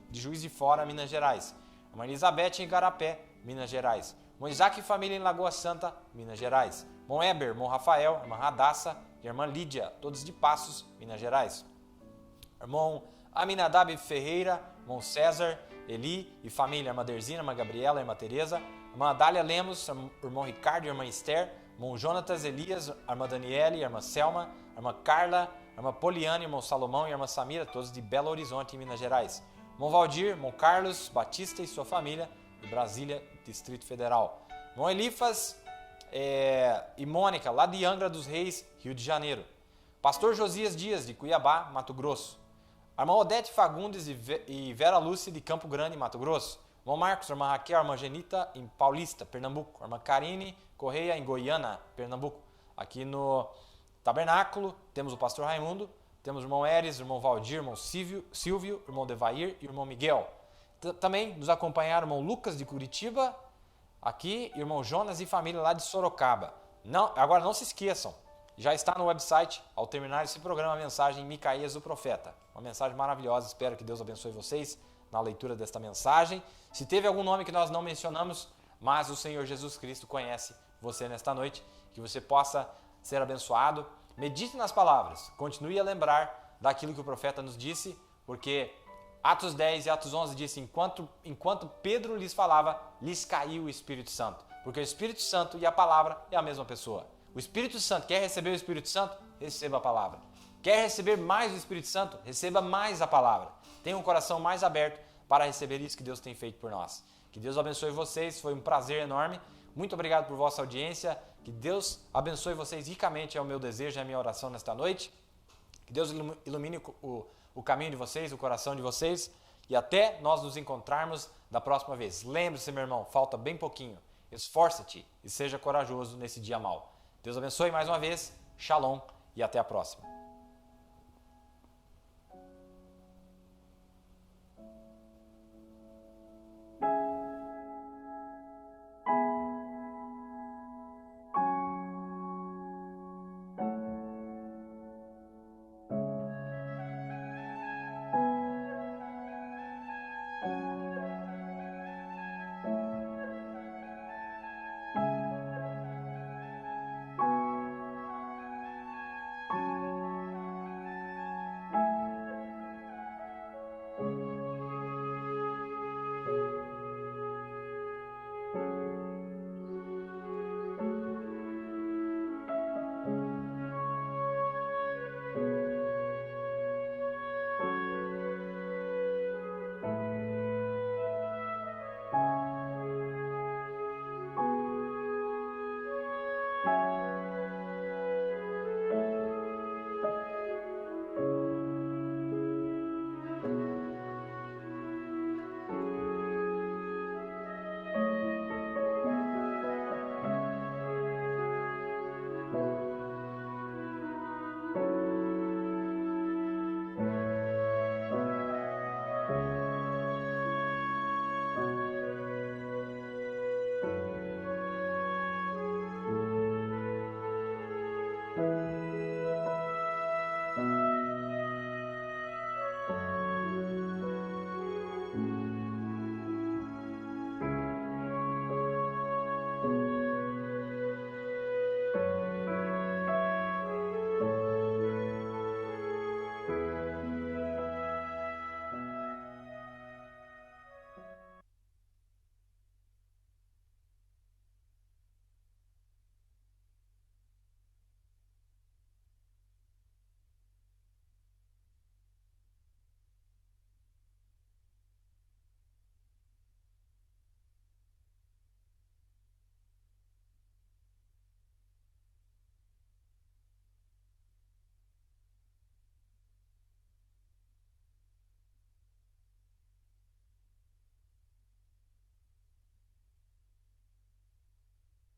de Juiz de Fora, Minas Gerais. Irmã Elizabeth, em Igarapé, Minas Gerais. Irmão Isaac e família, em Lagoa Santa, Minas Gerais. Irmão Eber, irmão Rafael, irmã Radassa e irmã Lídia, todos de Passos, Minas Gerais. Irmão Aminadab Ferreira, irmão César, Eli e família, irmã Derzina, irmã Gabriela, irmã Tereza. Irmã Adália Lemos, irmão Ricardo e irmã Esther. Irmão Jonatas Elias, irmã Daniele, irmã Selma, irmã Carla, irmã Poliane, irmão Salomão e irmã Samira, todos de Belo Horizonte, em Minas Gerais. Irmão Valdir, irmão Carlos Batista e sua família, de Brasília, Distrito Federal. Irmão Elifas e Mônica, lá de Angra dos Reis, Rio de Janeiro. Pastor Josias Dias, de Cuiabá, Mato Grosso. A irmã Odete Fagundes e Vera Lúcia, de Campo Grande, Mato Grosso. Irmão Marcos, irmã Raquel, irmã Genita, em Paulista, Pernambuco. Irmã Karine Correia, em Goiânia, Pernambuco. Aqui no Tabernáculo temos o pastor Raimundo, temos o irmão Eres, o irmão Valdir, o irmão Silvio, o irmão Devair e o irmão Miguel. Também nos acompanharam o irmão Lucas, de Curitiba, aqui, e o irmão Jonas e família lá de Sorocaba. Agora não se esqueçam, já está no website, ao terminar esse programa, a mensagem Micaías, o Profeta. Uma mensagem maravilhosa, espero que Deus abençoe vocês na leitura desta mensagem. Se teve algum nome que nós não mencionamos, mas o Senhor Jesus Cristo conhece você nesta noite, que você possa ser abençoado. Medite nas palavras, continue a lembrar daquilo que o profeta nos disse, porque Atos 10 e Atos 11 diz, enquanto Pedro lhes falava, lhes caiu o Espírito Santo, porque o Espírito Santo e a palavra é a mesma pessoa. O Espírito Santo, quer receber o Espírito Santo? Receba a palavra. Quer receber mais do Espírito Santo? Receba mais a palavra. Tenha um coração mais aberto para receber isso que Deus tem feito por nós. Que Deus abençoe vocês, foi um prazer enorme. Muito obrigado por vossa audiência. Que Deus abençoe vocês ricamente, é o meu desejo, é a minha oração nesta noite. Que Deus ilumine o caminho de vocês, o coração de vocês. E até nós nos encontrarmos da próxima vez. Lembre-se, meu irmão, falta bem pouquinho. Esforça-te e seja corajoso nesse dia mau. Deus abençoe mais uma vez. Shalom e até a próxima.